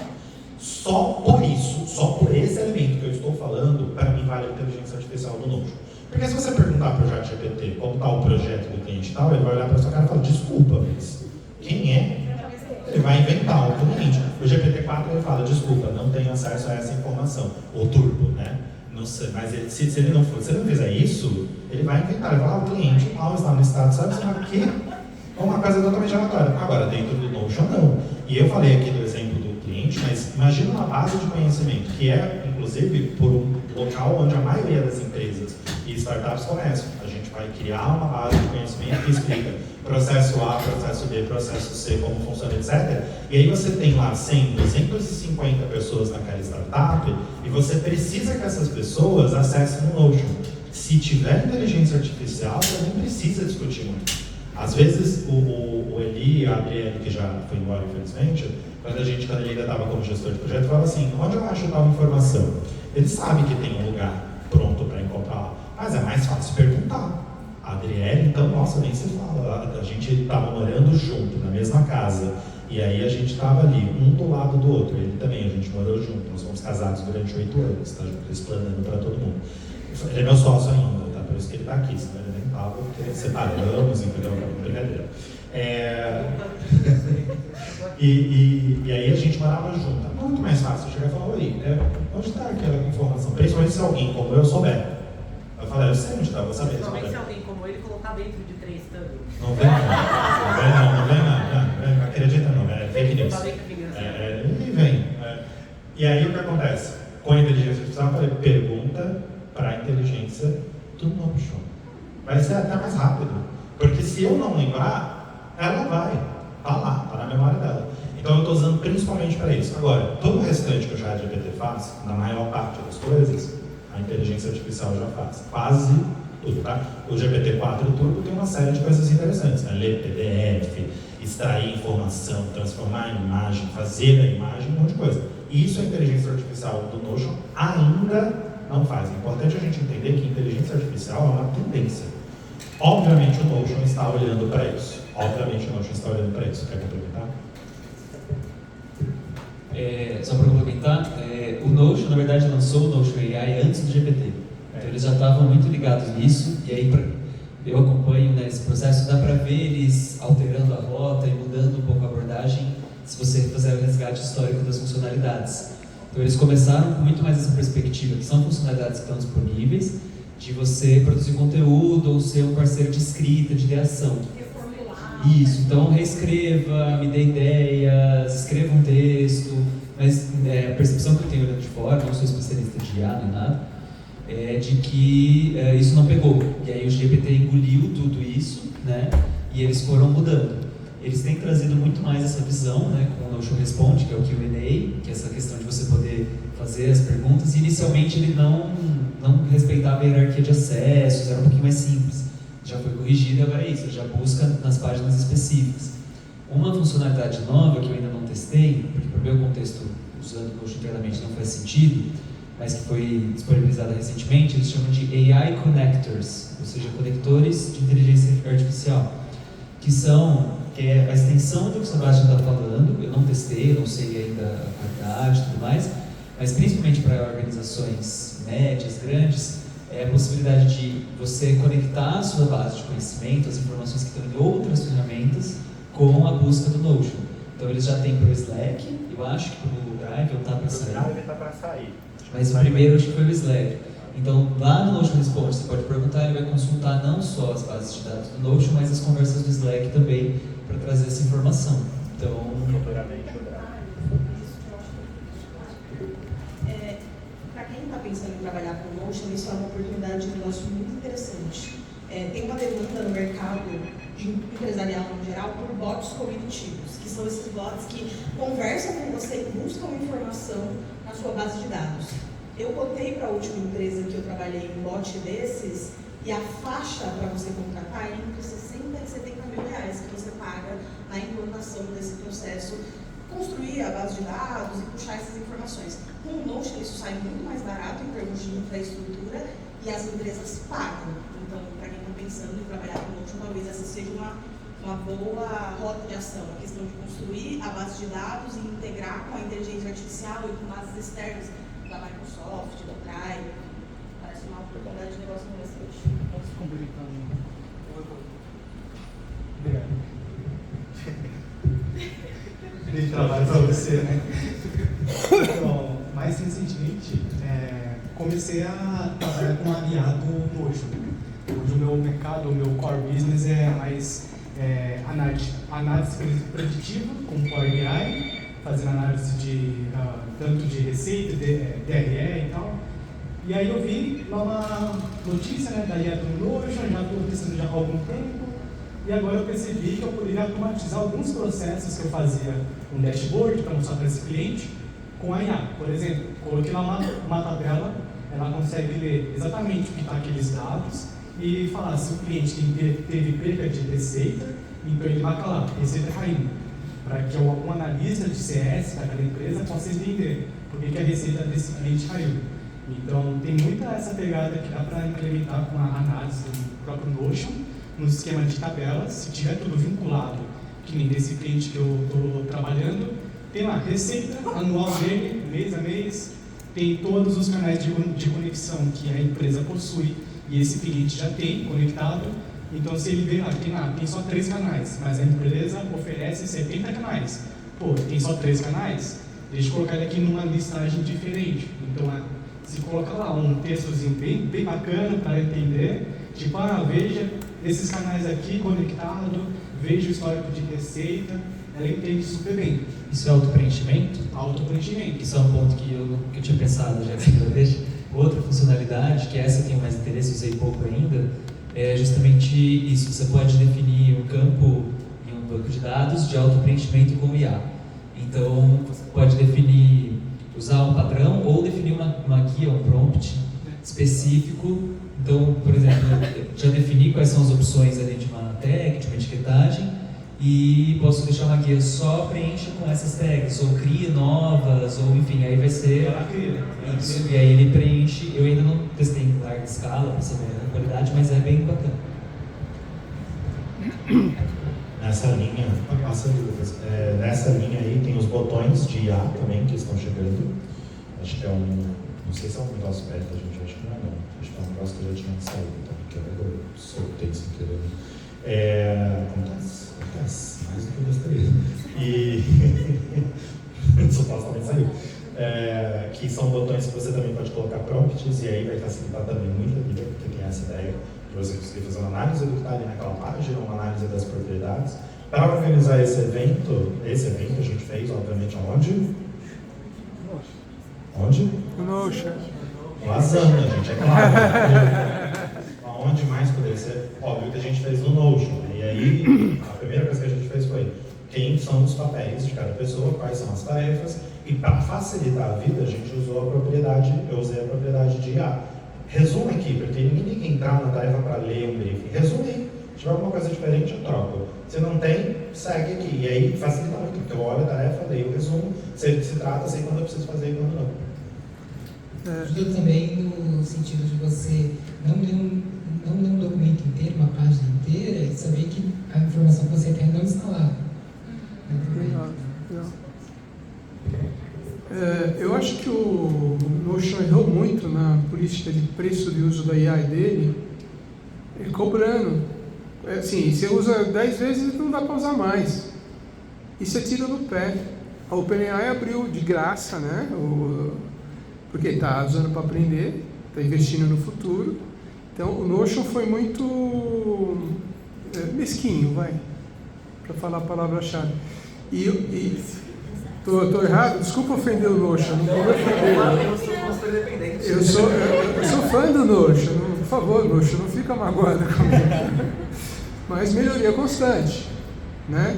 Só por isso, só por esse elemento que eu estou falando, para mim vale a inteligência artificial do Notion. Porque se você perguntar para o ChatGPT como está o projeto do cliente tal, ele vai olhar para a sua cara e falar, desculpa, mas quem é? Ele vai inventar um cliente. O GPT-4 ele fala, desculpa, não tenho acesso a essa informação. Ou turbo, né? Não sei, mas se ele não fizer isso, ele vai inventar. Ele vai falar, o cliente tal está no estado, sabe o quê? É uma coisa totalmente aleatória. Agora, dentro do Notion, não. E eu falei aqui do exemplo do cliente, mas imagina uma base de conhecimento, que é, inclusive, por um local onde a maioria das empresas e startups começam. A gente vai criar uma base de conhecimento que explica processo A, processo B, processo C, como funciona, etc. E aí você tem lá 100, 250 pessoas naquela startup e você precisa que essas pessoas acessem o Notion. Se tiver inteligência artificial, você nem precisa discutir muito. Às vezes, o Eli e a Adriane, que já foi embora, infelizmente, quando ele ainda estava como gestor de projeto, falava assim, onde eu acho tal informação? Ele sabe que tem um lugar pronto para encontrar, mas é mais fácil perguntar. A Adriele, então, nossa, nem se fala. A gente estava morando junto, na mesma casa. E aí a gente estava ali, um do lado do outro. Ele também, a gente morou junto. Nós fomos casados durante 8 anos, tá? Explanando para todo mundo. Ele é meu sócio ainda, tá? Por isso que ele está aqui, senão ele nem estava, porque separamos, entendeu? Brincadeira. E aí a gente morava junto. É muito mais fácil chegar e falar, oi, onde está aquela informação? Principalmente se alguém como eu souber. Eu falei, eu sei onde está, vou saber. Principalmente se alguém como ele colocar dentro de 3 thumbs. Não vem não, acredita não, é fake news. Ele vem. E aí o que acontece? Com a inteligência artificial, eu falei, pergunta para a inteligência do Notion. Vai ser até mais rápido. Porque se eu não lembrar, ela vai. Tá lá, tá na memória dela. Então eu estou usando principalmente para isso. Agora, todo o restante que o ChatGPT faz, na maior parte das coisas, a inteligência artificial já faz. Quase tudo, tá? O GPT-4 Turbo tem uma série de coisas interessantes, né? Ler PDF, extrair informação, transformar em imagem, fazer a imagem, um monte de coisa. E isso a inteligência artificial do Notion ainda não faz. É importante a gente entender que a inteligência artificial é uma tendência. Obviamente o Notion está olhando para isso. Quer complementar? Só para complementar, o Notion, na verdade, lançou o Notion AI antes do GPT. Então, eles já estavam muito ligados nisso, e aí eu acompanho esse processo, dá para ver eles alterando a rota e mudando um pouco a abordagem, se você fizer o resgate histórico das funcionalidades. Então, eles começaram com muito mais essa perspectiva, que são funcionalidades que estão disponíveis, de você produzir conteúdo ou ser um parceiro de escrita, de ideação. Isso, então reescreva, me dê ideias, escreva um texto, mas a percepção que eu tenho olhando de fora, não sou especialista de IA nem nada, é de que isso não pegou. E aí o GPT engoliu tudo isso, né, e eles foram mudando. Eles têm trazido muito mais essa visão, né, com o Notion Responde, que é o Q&A, que é essa questão de você poder fazer as perguntas. E inicialmente ele não respeitava a hierarquia de acessos, era um pouquinho mais simples. Já foi corrigido e agora é isso, ele já busca nas páginas específicas. Uma funcionalidade nova que eu ainda não testei, porque para o meu contexto, usando o Notion internamente não faz sentido, mas que foi disponibilizada recentemente, eles chamam de AI Connectors, ou seja, conectores de inteligência artificial, que é a extensão do que o Sebastião está falando. Eu não testei, eu não sei ainda a qualidade e tudo mais, mas principalmente para organizações médias, grandes, é a possibilidade de você conectar a sua base de conhecimento, as informações que estão em outras ferramentas, com a busca do Notion. Então eles já têm para o Slack, eu acho que para o Drive ou está para sair. O Drive está para sair. Mas o primeiro acho que foi o Slack. Então lá no Notion Response você pode perguntar, ele vai consultar não só as bases de dados do Notion, mas as conversas do Slack também para trazer essa informação. Então, futuramente o Drive. Para quem está pensando em trabalhar com Notion, isso é uma oportunidade de negócio muito interessante. Tem uma demanda no mercado empresarial no geral por bots cognitivos, que são esses bots que conversam com você e buscam informação na sua base de dados. Eu botei para a última empresa que eu trabalhei um bot desses e a faixa para você contratar é entre 60 e 70 mil reais que você paga na implantação desse processo, construir a base de dados e puxar essas informações. Com o Notion isso sai muito mais barato em termos de infraestrutura e as empresas pagam. Então, para quem está pensando em trabalhar com Notion, talvez essa seja uma boa rota de ação, a questão de construir a base de dados e integrar com a inteligência artificial e com bases externas da Microsoft, do Drive. Parece uma oportunidade de negócio interessante. Vamos se complicando. Obrigado. Dei trabalho para você, né? Então, mais recentemente, comecei a trabalhar com aliado Notion. Hoje o meu mercado, o meu core business é mais análise preditiva com Power BI, fazendo análise de tanto de receita, DRE e tal. E aí eu vi lá uma notícia, né, da IA do Notion, já estou testando já há algum tempo, e agora eu percebi que eu poderia automatizar alguns processos que eu fazia um dashboard para mostrar para esse cliente com a IA. Por exemplo, coloquei lá uma tabela, ela consegue ler exatamente o que está aqueles dados e falar se o cliente teve perda de receita, então ele marca lá, receita caindo, para que algum analista de CS daquela empresa possa entender por que a receita desse cliente caiu. Então, tem muita essa pegada que dá para implementar com a análise do próprio Notion, no esquema de tabelas, se tiver tudo vinculado, que nem desse cliente que eu estou trabalhando, tem lá receita anual dele, mês a mês, tem todos os canais de conexão que a empresa possui e esse cliente já tem conectado. Então, se ele vê lá, tem só 3 canais, mas a empresa oferece 70 canais. Pô, tem só 3 canais? Deixa eu colocar ele aqui numa listagem diferente. Então, se coloca lá um textozinho bem bacana para entender, tipo, veja esses canais aqui conectados, veja o histórico de receita, ela entende super bem. Isso é autopreenchimento? Autopreenchimento. Isso é um ponto que eu tinha pensado já que eu deixo. Outra funcionalidade, que essa eu tenho mais interesse, usei pouco ainda, é justamente isso. Você pode definir um campo em um banco de dados de autopreenchimento com IA. Então, você pode definir, usar um padrão ou definir uma guia, um prompt específico. Então, por exemplo, já defini quais são as opções ali de uma tag, de uma etiquetagem, e posso deixar uma guia só preencha com essas tags, ou cria novas, ou enfim, aí vai ser isso. E aí ele preenche. Eu ainda não testei em larga escala para saber a qualidade, mas é bem bacana. Nessa linha, nessa linha aí tem os botões de IA também que estão chegando. Acho que é não sei se é um negócio beta, gente, acho que não é não. Acho que é um negócio que já tinha saído, tá? Porque eu soltei sem querer. Acontece, mais do que eu gostaria. E supostamente saiu. Que são botões que você também pode colocar prompts, e aí vai facilitar também muito a vida, porque tem essa ideia de você conseguir fazer uma análise do que está ali naquela página, uma análise das propriedades. Para organizar esse evento a gente fez, obviamente, aonde? Onde? Notion. Lasanha, gente, é claro. Aonde mais poderia ser? Óbvio que a gente fez no Notion. E aí, a primeira coisa que a gente fez foi quem são os papéis de cada pessoa, quais são as tarefas, e para facilitar a vida, a gente usou eu usei a propriedade de IA. Resume aqui, porque ninguém tem que entrar na tarefa para ler um briefing. Resume aí. Se tiver alguma coisa diferente, eu troco. Se não tem, segue aqui. E aí facilita muito, porque eu olho a tarefa, leio o resumo, sei do que se trata, sei quando eu preciso fazer e quando não. Ajuda também no sentido de você não ler um documento inteiro, uma página inteira, e saber que a informação que você quer não está lá. Eu acho que o Notion errou muito na política de preço de uso da IA dele, cobrando Assim, você usa 10 vezes e não dá para usar mais. E você tira no pé. A OpenAI abriu de graça, né? Porque está usando para aprender, está investindo no futuro. Então, o Notion foi muito mesquinho, para falar a palavra-chave. Tô errado? Desculpa ofender o Notion, não vou me ofender. Eu sou fã do Notion, por favor, Notion, não fica magoado comigo. Mas melhoria constante, né?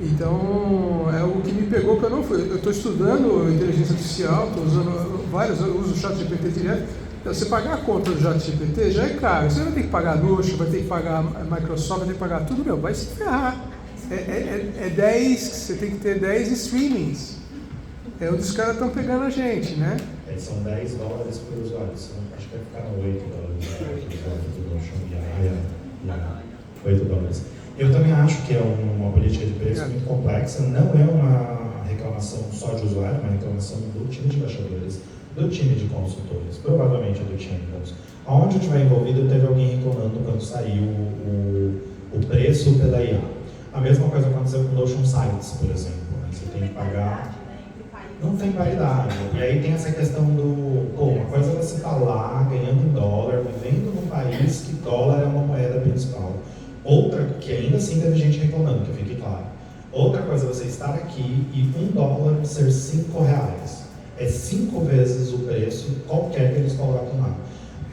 Então, é o que me pegou que eu não fui. Eu estou estudando inteligência artificial, estou usando vários, eu uso o ChatGPT direto. Então, você pagar a conta do ChatGPT já é caro. Você vai ter que pagar a Notion, vai ter que pagar a Microsoft, vai ter que pagar tudo, vai se ferrar. É 10, você tem que ter 10 streamings. É onde os caras estão pegando a gente, né? São $10 por usuário, acho que vai ficar $8 do Notion e $8. Eu também acho que é uma política de preço muito complexa, não é uma reclamação só de usuário, é uma reclamação do time de embaixadores, do time de consultores, provavelmente do time de consultores. Onde eu estiver envolvido, teve alguém reclamando quando saiu o preço pela IA. A mesma coisa aconteceu com o Notion Sites, por exemplo. Né? Você tem que pagar... Não tem paridade. E aí tem essa questão do... uma coisa é você estar lá, ganhando em dólar, vivendo num país que dólar é uma moeda principal. Outra, que ainda assim teve gente reclamando, que fique claro. Outra coisa é você estar aqui e $1 ser R$5. É 5 vezes o preço qualquer que eles colocam lá.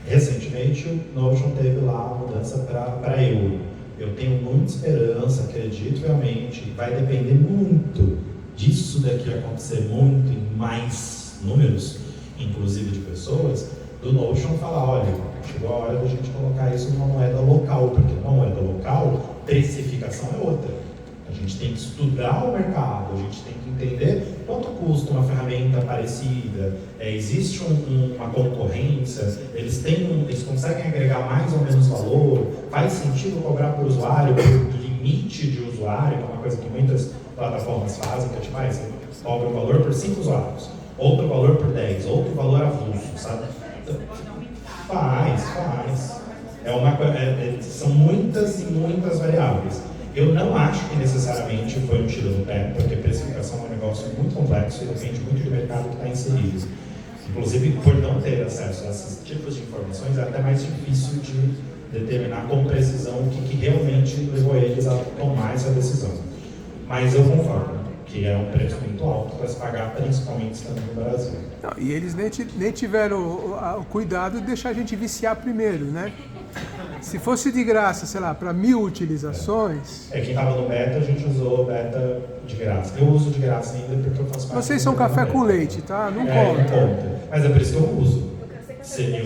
Recentemente, o Notion teve lá a mudança para euro. Eu tenho muita esperança, acredito realmente, vai depender muito disso daqui acontecer muito em mais números, inclusive de pessoas, do Notion falar, olha, chegou a hora da gente colocar isso numa moeda local, porque numa moeda local, precificação é outra. A gente tem que estudar o mercado, a gente tem que entender quanto custa uma ferramenta parecida, existe uma concorrência, eles conseguem agregar mais ou menos valor, faz sentido cobrar por usuário, por limite de usuário, que é uma coisa que muitas plataformas fazem, que é tipo, você cobra um valor por 5 usuários, outro valor por 10, outro valor avulso, sabe? Então, faz. São muitas e muitas variáveis. Eu não acho que necessariamente foi um tiro no pé, porque precificação é um negócio muito complexo e depende muito do mercado que está inserido. Inclusive, por não ter acesso a esses tipos de informações, é até mais difícil de determinar com precisão o que realmente levou eles a tomar essa decisão. Mas eu concordo que é um preço muito alto para se pagar, principalmente estando no Brasil. Não, e eles nem tiveram o cuidado de deixar a gente viciar primeiro, né? Se fosse de graça, sei lá, para 1000 utilizações... Quem estava no beta, a gente usou o beta de graça. Eu uso de graça ainda porque eu faço parte... Vocês são café com leite, tá? Não conta. Não conta. Mas é por isso que eu uso.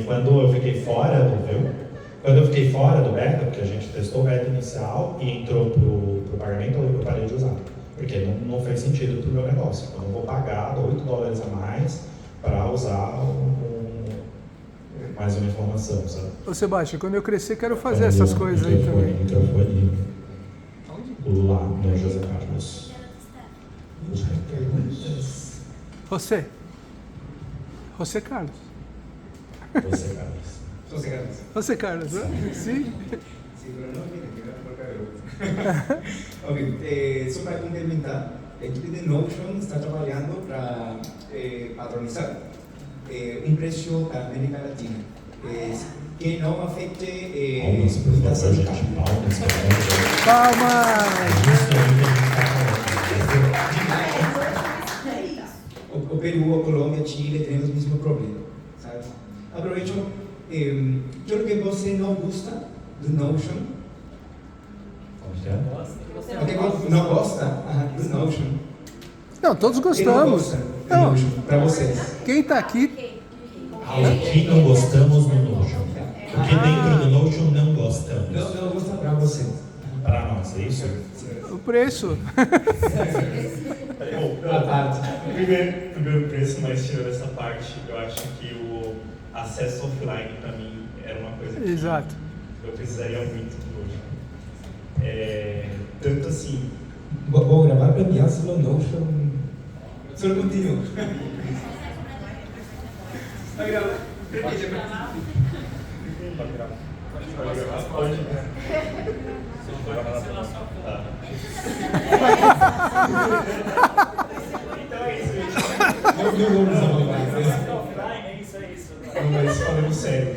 Quando eu fiquei fora do beta, porque a gente testou o beta inicial e entrou pro pagamento, eu parei de usar. Porque não fez sentido pro meu negócio. Eu não vou pagar $8 a mais para usar mais uma informação, sabe? Ô Sebastião, quando eu crescer, quero fazer essas coisas aí também. Microfone lá no José Carlos. José Carlos. José Carlos, né? Sim. Ok, só para complementar, a equipe de Notion está trabalhando para padronizar um preço para a América Latina, que não afete limitação de câmbio. O Peru, a Colômbia, Chile têm o mesmo problema, sabe? Aproveito, eu que você não gosta do Notion. Não gosta do Notion? Não, todos gostamos. Não, para vocês. Quem está aqui... Aqui não gostamos do Notion. Porque dentro do Notion não gostamos. Não gosta para vocês. Para nós, é isso? O preço. Primeiro preço, mas tirando essa parte, eu acho que o acesso offline para mim era uma coisa que Exato. eu precisaria muito do Notion. Tanto assim... Vou gravar para enviar no Notion. Só continua. Então é isso, gente. Não, mas falando sério,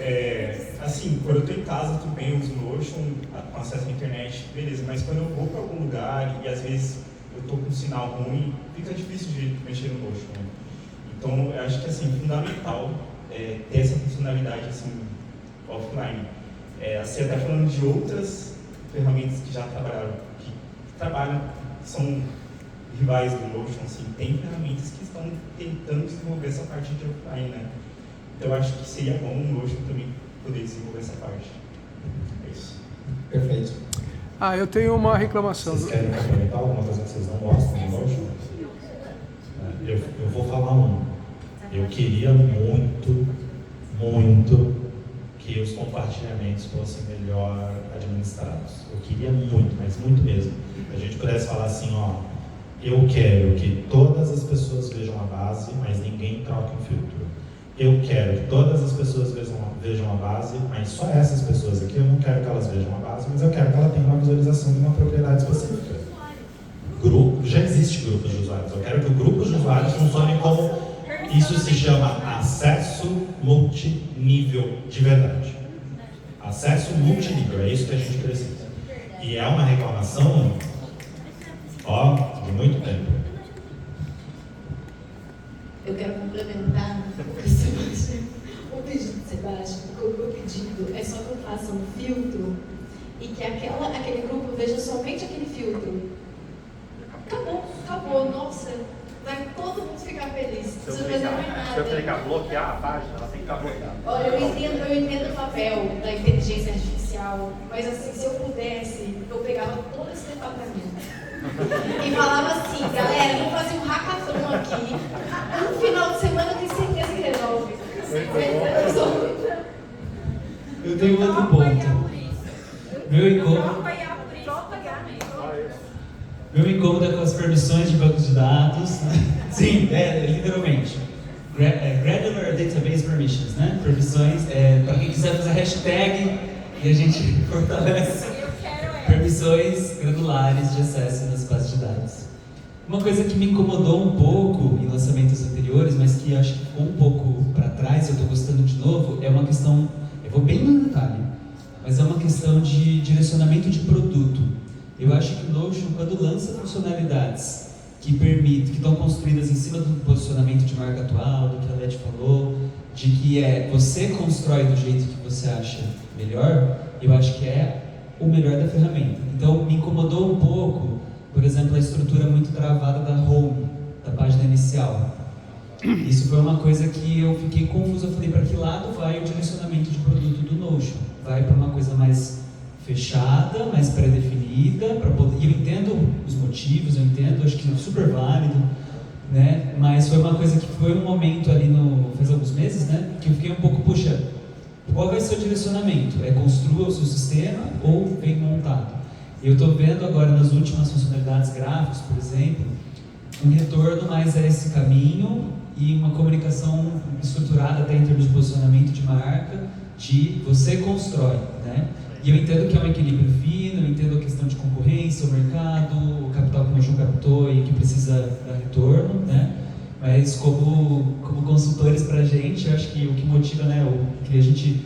assim, quando eu tô em casa, tudo bem, eu uso o Notion, com acesso à internet, beleza, mas quando eu vou para algum lugar e às vezes eu tô com um sinal ruim, fica difícil de mexer no Notion, né? Então, eu acho que, assim, fundamental ter essa funcionalidade, assim, offline. Você está falando de outras ferramentas que já trabalham, que são rivais do Notion, assim, tem ferramentas que estão tentando desenvolver essa parte de offline, né? Então, eu acho que seria bom o Notion também poder desenvolver essa parte. É isso. Perfeito. Eu tenho uma reclamação. Vocês querem complementar alguma coisa que vocês não gostam do Notion? Eu vou falar um. Eu queria muito que os compartilhamentos fossem melhor administrados. Eu queria muito, mas muito mesmo. A gente pudesse falar assim, ó, eu quero que todas as pessoas vejam a base, mas ninguém troque um filtro. Eu quero que todas as pessoas vejam a base, mas só essas pessoas aqui, eu não quero que elas vejam a base, mas eu quero que ela tenha uma visualização de uma propriedade específica. Já existe grupos de usuários. Eu quero que o grupo de usuários funcione como... Isso se chama acesso multinível de verdade. Acesso multinível, é isso que a gente precisa. E é uma reclamação, de muito tempo. Eu quero complementar o Sebastião. O pedido de Sebastião, porque o meu pedido é só que eu faça um filtro e que aquele grupo veja somente aquele filtro. Acabou, nossa, vai todo mundo ficar feliz. Se eu clicar bloquear a página, ela tem que ficar bloqueada. Olha, eu entendo o papel da inteligência artificial, mas assim, se eu pudesse, eu pegava todo esse departamento e falava assim, galera, vamos fazer um hackathon aqui. No final de semana eu tenho certeza que resolve. Eu tenho outro ponto. Meu incômodo é com as permissões de bancos de dados. Sim, literalmente. Granular Database Permissions, né? Permissões, para quem quiser fazer hashtag e a gente fortalece. Permissões granulares de acesso nas bases de dados. Uma coisa que me incomodou um pouco em lançamentos anteriores, mas que acho que ficou um pouco para trás, eu estou gostando de novo, é uma questão, eu vou bem no detalhe, mas é uma questão de direcionamento de produto. Eu acho que o Notion, quando lança funcionalidades que estão construídas em cima do posicionamento de marca atual, do que a Leti falou, de que você constrói do jeito que você acha melhor, eu acho que é o melhor da ferramenta. Então, me incomodou um pouco, por exemplo, a estrutura muito travada da home, da página inicial. Isso foi uma coisa que eu fiquei confuso. Eu falei, para que lado vai o direcionamento de produto do Notion? Vai para uma coisa mais fechada, mais pré-definida, para poder... E eu entendo os motivos, eu entendo, acho que é super válido, né? Mas foi uma coisa que foi um momento ali faz alguns meses, né? Que eu fiquei um pouco, puxa, qual vai ser o direcionamento? Construa o seu sistema ou vem montado? E eu estou vendo agora nas últimas funcionalidades gráficas, por exemplo, um retorno mais a esse caminho e uma comunicação estruturada até em termos de posicionamento de marca, de você constrói, né? E eu entendo que é um equilíbrio fino, eu entendo a questão de concorrência, o mercado, o capital que o Notion captou e que precisa dar retorno, né? Mas como consultores para a gente, eu acho que o que motiva, né, o que a gente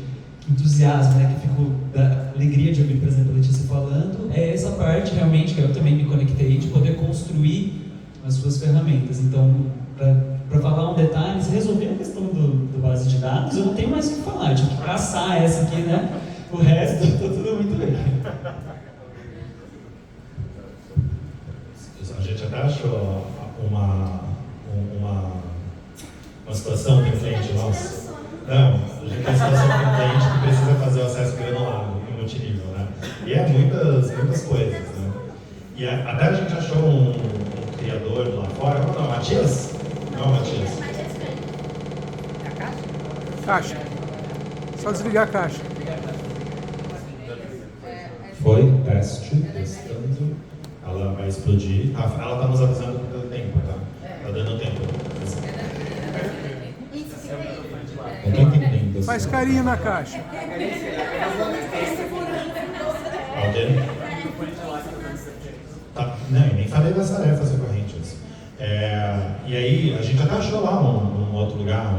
entusiasma, né, que fico da alegria de ouvir, por exemplo, a Letícia falando, é essa parte realmente que eu também me conectei, de poder construir as suas ferramentas. Então, para falar um detalhe, se resolver a questão do base de dados, eu não tenho mais o que falar, eu tive que caçar essa aqui, né? O resto está tudo muito bem. A gente até achou uma situação que um cliente nosso. Não, a gente tem uma situação com um cliente que precisa fazer o acesso granular em multinível, né? E é muitas coisas, né? E até a gente achou um criador lá fora. Não, Matias? Não, Matias. Caixa. Só desligar a caixa. Foi testando. Ela vai explodir. Ela está nos avisando que deu tempo, tá? Está dando tempo. Ninguém tem tempo. Faz carinho na caixa. Alguém? Tá, não, eu nem falei das tarefas recorrentes. E aí, a gente até achou lá um outro lugar,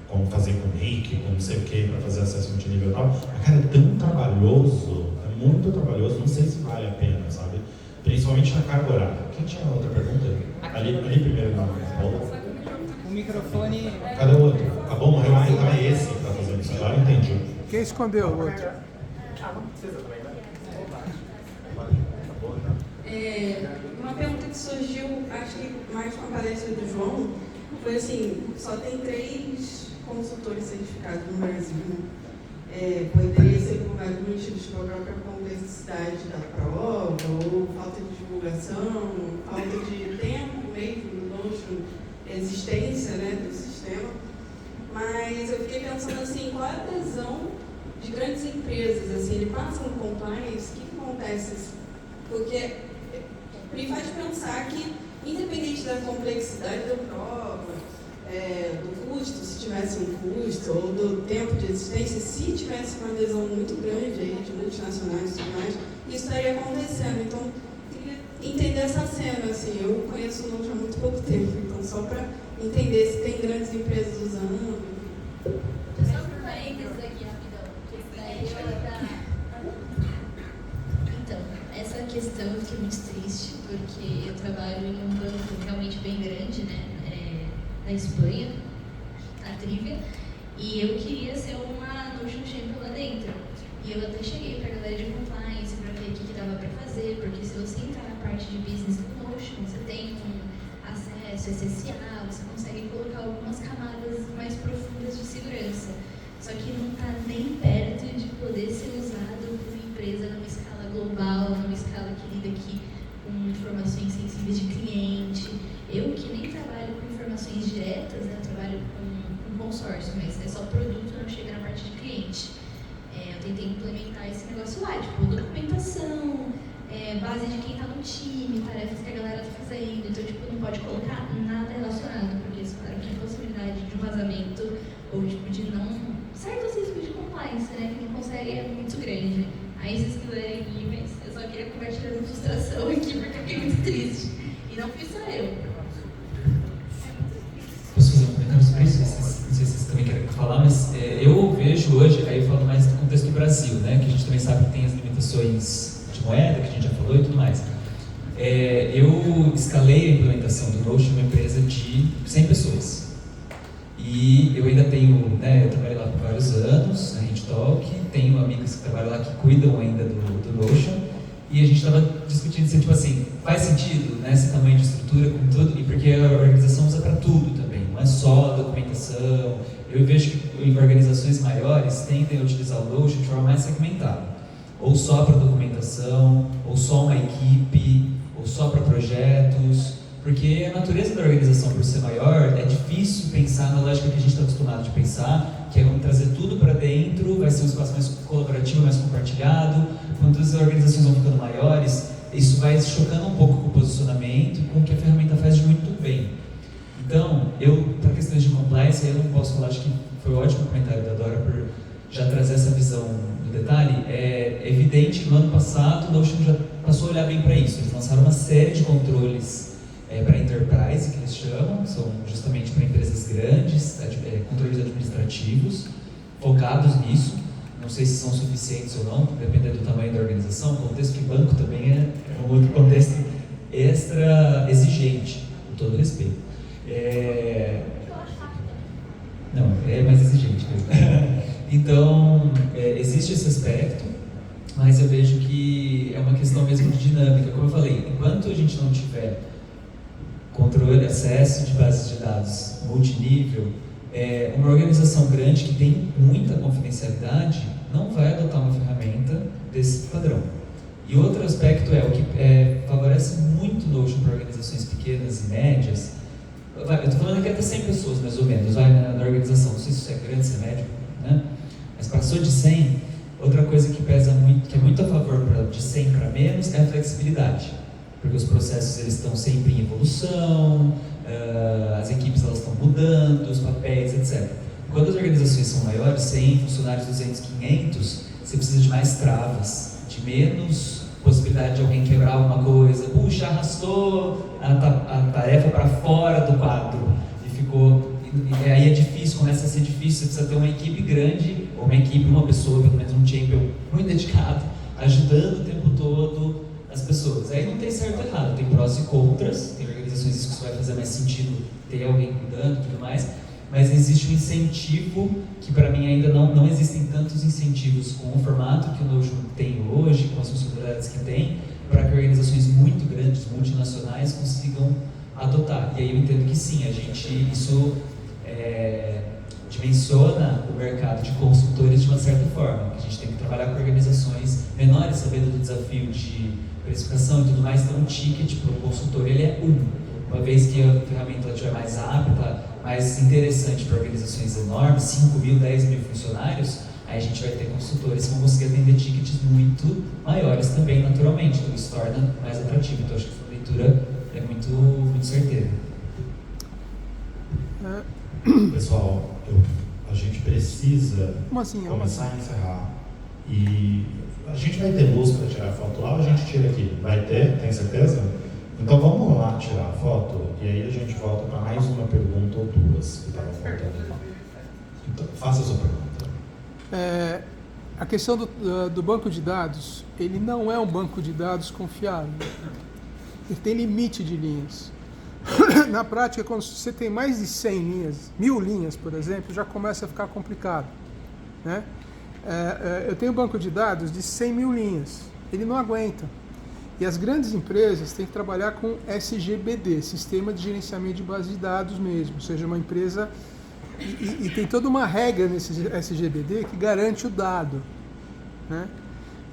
como fazer com Make, com não sei o que, para fazer acesso multinível e tal. Mas, cara, é tão trabalhoso, é muito trabalhoso, não sei se vale a pena, sabe? Principalmente na carga horária. Quem tinha outra pergunta? Ali primeiro, não. O microfone... Cadê o outro? Acabou, morreu, então é esse que tá fazendo isso. Agora eu entendi. Quem escondeu o outro? Não precisa também, né? Uma pergunta que surgiu, acho que mais com a palestra do João, foi assim, só tem 3 consultores certificados no Brasil, né? Poderia ser por vários motivos, pela própria complexidade da prova, ou falta de divulgação, falta de tempo mesmo do Notion, existência, né, do sistema. Mas eu fiquei pensando assim, qual é a adesão de grandes empresas? Assim, ele passa no compliance, o que acontece? Porque me faz pensar que, independente da complexidade da prova, do custo, se tivesse um custo, ou do tempo de existência, se tivesse uma adesão muito grande aí de multinacionais e tudo mais, isso estaria acontecendo. Então, eu queria entender essa cena, assim, eu conheço o Notion há muito pouco tempo, então só para entender se tem grandes empresas usando. Só um parênteses aqui, rapidão, porque daí Então, essa questão eu fiquei muito triste, porque eu trabalho em um banco realmente bem grande, né, na Espanha, a Trivia, e eu queria ser uma Notion Champion lá dentro. E eu até cheguei para a galera de compliance para ver o que dava para fazer, porque se você entrar na parte de business do Notion, você tem acesso SSA, você consegue colocar algumas camadas mais profundas de segurança. Só que não está nem perto de poder ser usado por uma empresa numa escala global, numa escala que lida aqui com informações sensíveis de cliente. Eu que nem trabalho com informações diretas, né, eu trabalho com consórcio, mas é só produto, não chega na parte de cliente. Eu tentei implementar esse negócio lá, tipo, documentação, base de quem está no time, tarefas que a galera está fazendo. Então, tipo, não pode colocar nada relacionado, porque eles falaram que a possibilidade de um vazamento ou tipo, de não... certos riscos de compliance, né, que não consegue, é muito grande. Aí vocês quiserem ir, mas eu só queria compartilhar a frustração aqui, porque eu fiquei muito triste. E não fui só eu. Posso fazer um comentário sobre isso? Não sei se vocês também querem falar, mas eu vejo hoje, aí eu falo mais do contexto do Brasil, né, que a gente também sabe que tem as limitações de moeda, que a gente já falou e tudo mais. Eu escalei a implementação do Notion em uma empresa de 100 pessoas. E eu ainda tenho, né, eu trabalhei lá por vários anos, na HintTalk, tenho amigos que trabalham lá que cuidam ainda do Notion, e a gente estava discutindo se, tipo assim, faz sentido, né, esse tamanho de estrutura com tudo, e porque a organização usa para tudo também, não é só documentação. Eu vejo que em organizações maiores tendem a utilizar o Notion de forma mais segmentada, ou só para documentação, ou só uma equipe, ou só para projetos, porque a natureza da organização, por ser maior, é difícil pensar na lógica que a gente está acostumado de pensar, que é como trazer tudo para dentro, vai ser um espaço mais colaborativo, mais compartilhado. Quando as organizações vão ficando maiores, isso vai chocando um pouco com o posicionamento e com o que a ferramenta faz de muito bem. Então, para questões de compliance, eu não posso falar, acho que foi um ótimo comentário da Dora por já trazer essa visão do detalhe. É evidente que no ano passado o Notion já passou a olhar bem para isso. Eles lançaram uma série de controles para enterprise, que eles chamam, são justamente para empresas grandes, controles administrativos, focados nisso. Não sei se são suficientes ou não, dependendo do tamanho da organização. O contexto de banco também é um outro contexto extra exigente, com todo respeito. Não, é mais exigente mesmo. Então, existe esse aspecto, mas eu vejo que é uma questão mesmo de dinâmica. Como eu falei, enquanto a gente não tiver controle, acesso de bases de dados multinível, uma organização grande que tem muita confidencialidade não vai adotar uma ferramenta desse padrão. E outro aspecto o que favorece muito o Notion para organizações pequenas e médias. Eu estou falando aqui até 100 pessoas, mais ou menos, na organização. Não sei se isso é grande, se é médio, né? Mas passou de 100, outra coisa que pesa muito, que é muito a favor de 100 para menos, é a flexibilidade. Porque os processos eles estão sempre em evolução, as equipes elas estão mudando, os papéis, etc. Quando as organizações são maiores, 100 funcionários, 200, 500, você precisa de mais travas, de menos possibilidade de alguém quebrar alguma coisa. Puxa, arrastou a tarefa para fora do quadro e ficou. E aí é difícil, começa a ser difícil. Você precisa ter uma equipe grande, ou uma equipe, uma pessoa, pelo menos um champion muito dedicado, ajudando o tempo todo as pessoas. Aí não tem certo ou errado, tem prós e contras. Tem organizações que isso vai fazer mais sentido ter alguém cuidando e tudo mais. Mas existe um incentivo que, para mim, ainda não existem tantos incentivos com o formato que o Notion tem hoje, com as funcionalidades que tem, para que organizações muito grandes, multinacionais, consigam adotar. E aí eu entendo que sim, isso dimensiona o mercado de consultores de uma certa forma, que a gente tem que trabalhar com organizações menores, sabendo do desafio de precificação e tudo mais. Então, o ticket para o consultor ele é uma vez que a ferramenta estiver mais apta, mais interessante para organizações enormes, 5 mil, 10 mil funcionários, aí a gente vai ter consultores que vão conseguir atender tickets muito maiores também, naturalmente. Então isso torna mais atrativo. Então acho que a leitura é muito certeira. Pessoal, a gente precisa começar a encerrar. E a gente vai ter luz para tirar foto lá ou a gente tira aqui? Vai ter? Tem certeza? Então vamos lá tirar a foto e aí a gente volta para mais uma pergunta ou duas que estavam faltando. Então, faça a sua pergunta. A questão do banco de dados, ele não é um banco de dados confiável. Ele tem limite de linhas. Na prática, quando você tem mais de 100 linhas, 1000 linhas, por exemplo, já começa a ficar complicado, né? Eu tenho um banco de dados de 100 mil linhas. Ele não aguenta. E as grandes empresas têm que trabalhar com SGBD, Sistema de Gerenciamento de Base de Dados mesmo, ou seja, uma empresa... E tem toda uma regra nesse SGBD que garante o dado, né?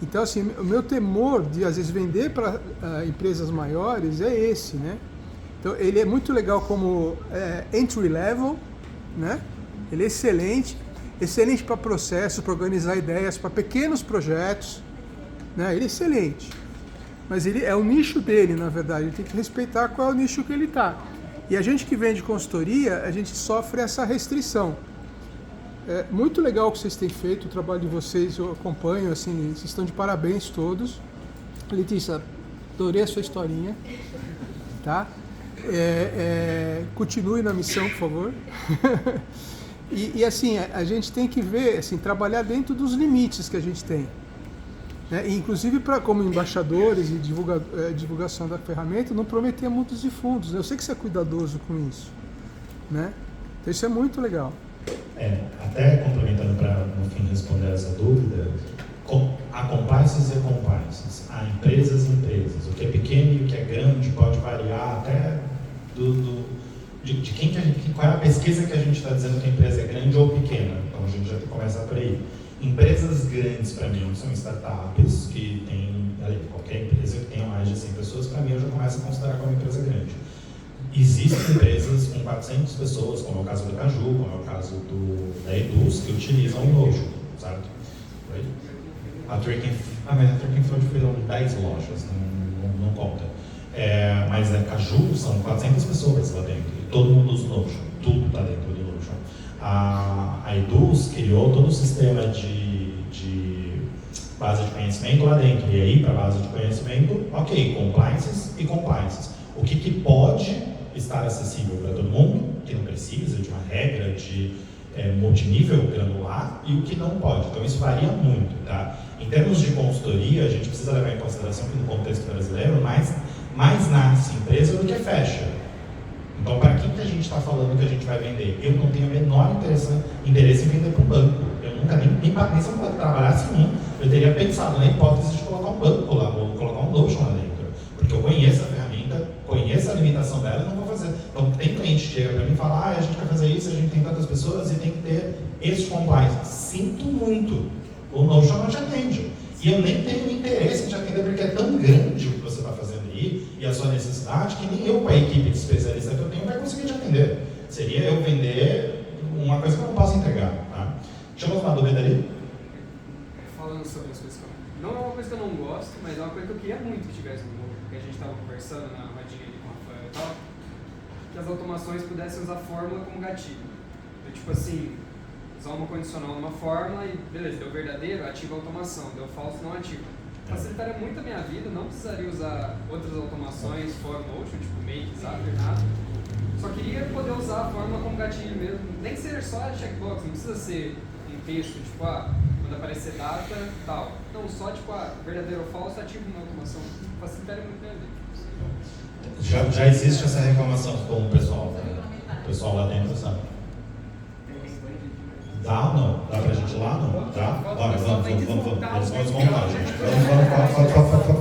Então, assim, o meu temor de, às vezes, vender para empresas maiores é esse, né? Então, ele é muito legal como entry level, né? Ele é excelente para processos, para organizar ideias, para pequenos projetos, né? Ele é excelente. Mas ele é o nicho dele, na verdade. Ele tem que respeitar qual é o nicho que ele está. E a gente que vende consultoria, a gente sofre essa restrição. É muito legal o que vocês têm feito, o trabalho de vocês, eu acompanho, assim, vocês estão de parabéns todos. Letícia, adorei a sua historinha, tá? Continue na missão, por favor. E assim, a gente tem que ver, assim, trabalhar dentro dos limites que a gente tem. Né? E, inclusive, como embaixadores e divulgação da ferramenta, não prometer multas de fundos. Eu sei que você é cuidadoso com isso, né? Então isso é muito legal. Até complementando para, no fim, responder essa dúvida, há compliances e compliances, há empresas e empresas. O que é pequeno e o que é grande pode variar até de qual é a pesquisa que a gente está dizendo que a empresa é grande ou pequena. Então a gente já começa por aí. Empresas grandes, para mim, são startups que tem, qualquer empresa que tenha mais de 100 pessoas, para mim, eu já começo a considerar como empresa grande. Existem empresas com 400 pessoas, como é o caso do Caju, como é o caso da Eduz, que utilizam o Notion, certo? Mas a Tracking Flood foram 10 lojas, não conta. Mas a Caju são 400 pessoas lá dentro, e todo mundo usa o Notion, tudo está dentro do Notion. A Eduz criou todo o sistema de base de conhecimento lá dentro, e aí para a base de conhecimento, ok, compliances e compliances. O que pode estar acessível para todo mundo, que não precisa de uma regra de multinível granular, e o que não pode. Então isso varia muito, tá? Em termos de consultoria, a gente precisa levar em consideração que no contexto brasileiro, mais nasce empresa do que fecha. Então, para quem que a gente está falando que a gente vai vender? Eu não tenho o menor interesse em vender para um banco. Eu nunca nem se eu trabalhasse em mim, eu teria pensado na hipótese de colocar um banco lá, ou colocar um Notion lá dentro. Porque eu conheço a ferramenta, conheço a limitação dela e não vou fazer. Então, tem cliente que chega para mim e fala, a gente quer fazer isso, a gente tem tantas pessoas e tem que ter esse compliance. Sinto muito, o Notion não te atende. E eu nem tenho interesse em te atender porque é tão grande o que você está fazendo aí e a sua necessidade que nem eu, com a equipe de especialista que eu tenho, vai conseguir te atender. Seria eu vender uma coisa que eu não posso entregar. Tá? Tínhamos uma dúvida ali? Falando sobre as coisas que não é uma coisa que eu não gosto, mas é uma coisa que eu queria muito que tivesse no Notion, porque a gente estava conversando na rodinha ali com a Rafael e tal, que as automações pudessem usar a fórmula como gatilho. Então, tipo assim, usar uma condicional numa fórmula e, beleza, deu verdadeiro, ativa a automação, deu falso, não ativa. Facilitaria muito a minha vida, não precisaria usar outras automações fora Notion, tipo Make, Zapper, nada. Só queria poder usar a fórmula como gatilho mesmo, nem que seja só a checkbox, não precisa ser um texto, tipo, quando aparecer data, tal. Não, só tipo, verdadeiro ou falso, ativa uma automação. Facilitaria muito a minha vida. Já existe essa reclamação com o pessoal, né? O pessoal lá dentro, sabe? Dá ou não? Dá pra gente ir lá, não? Dá? Bora, vamos. Eles vão desmontar, gente. Vamos.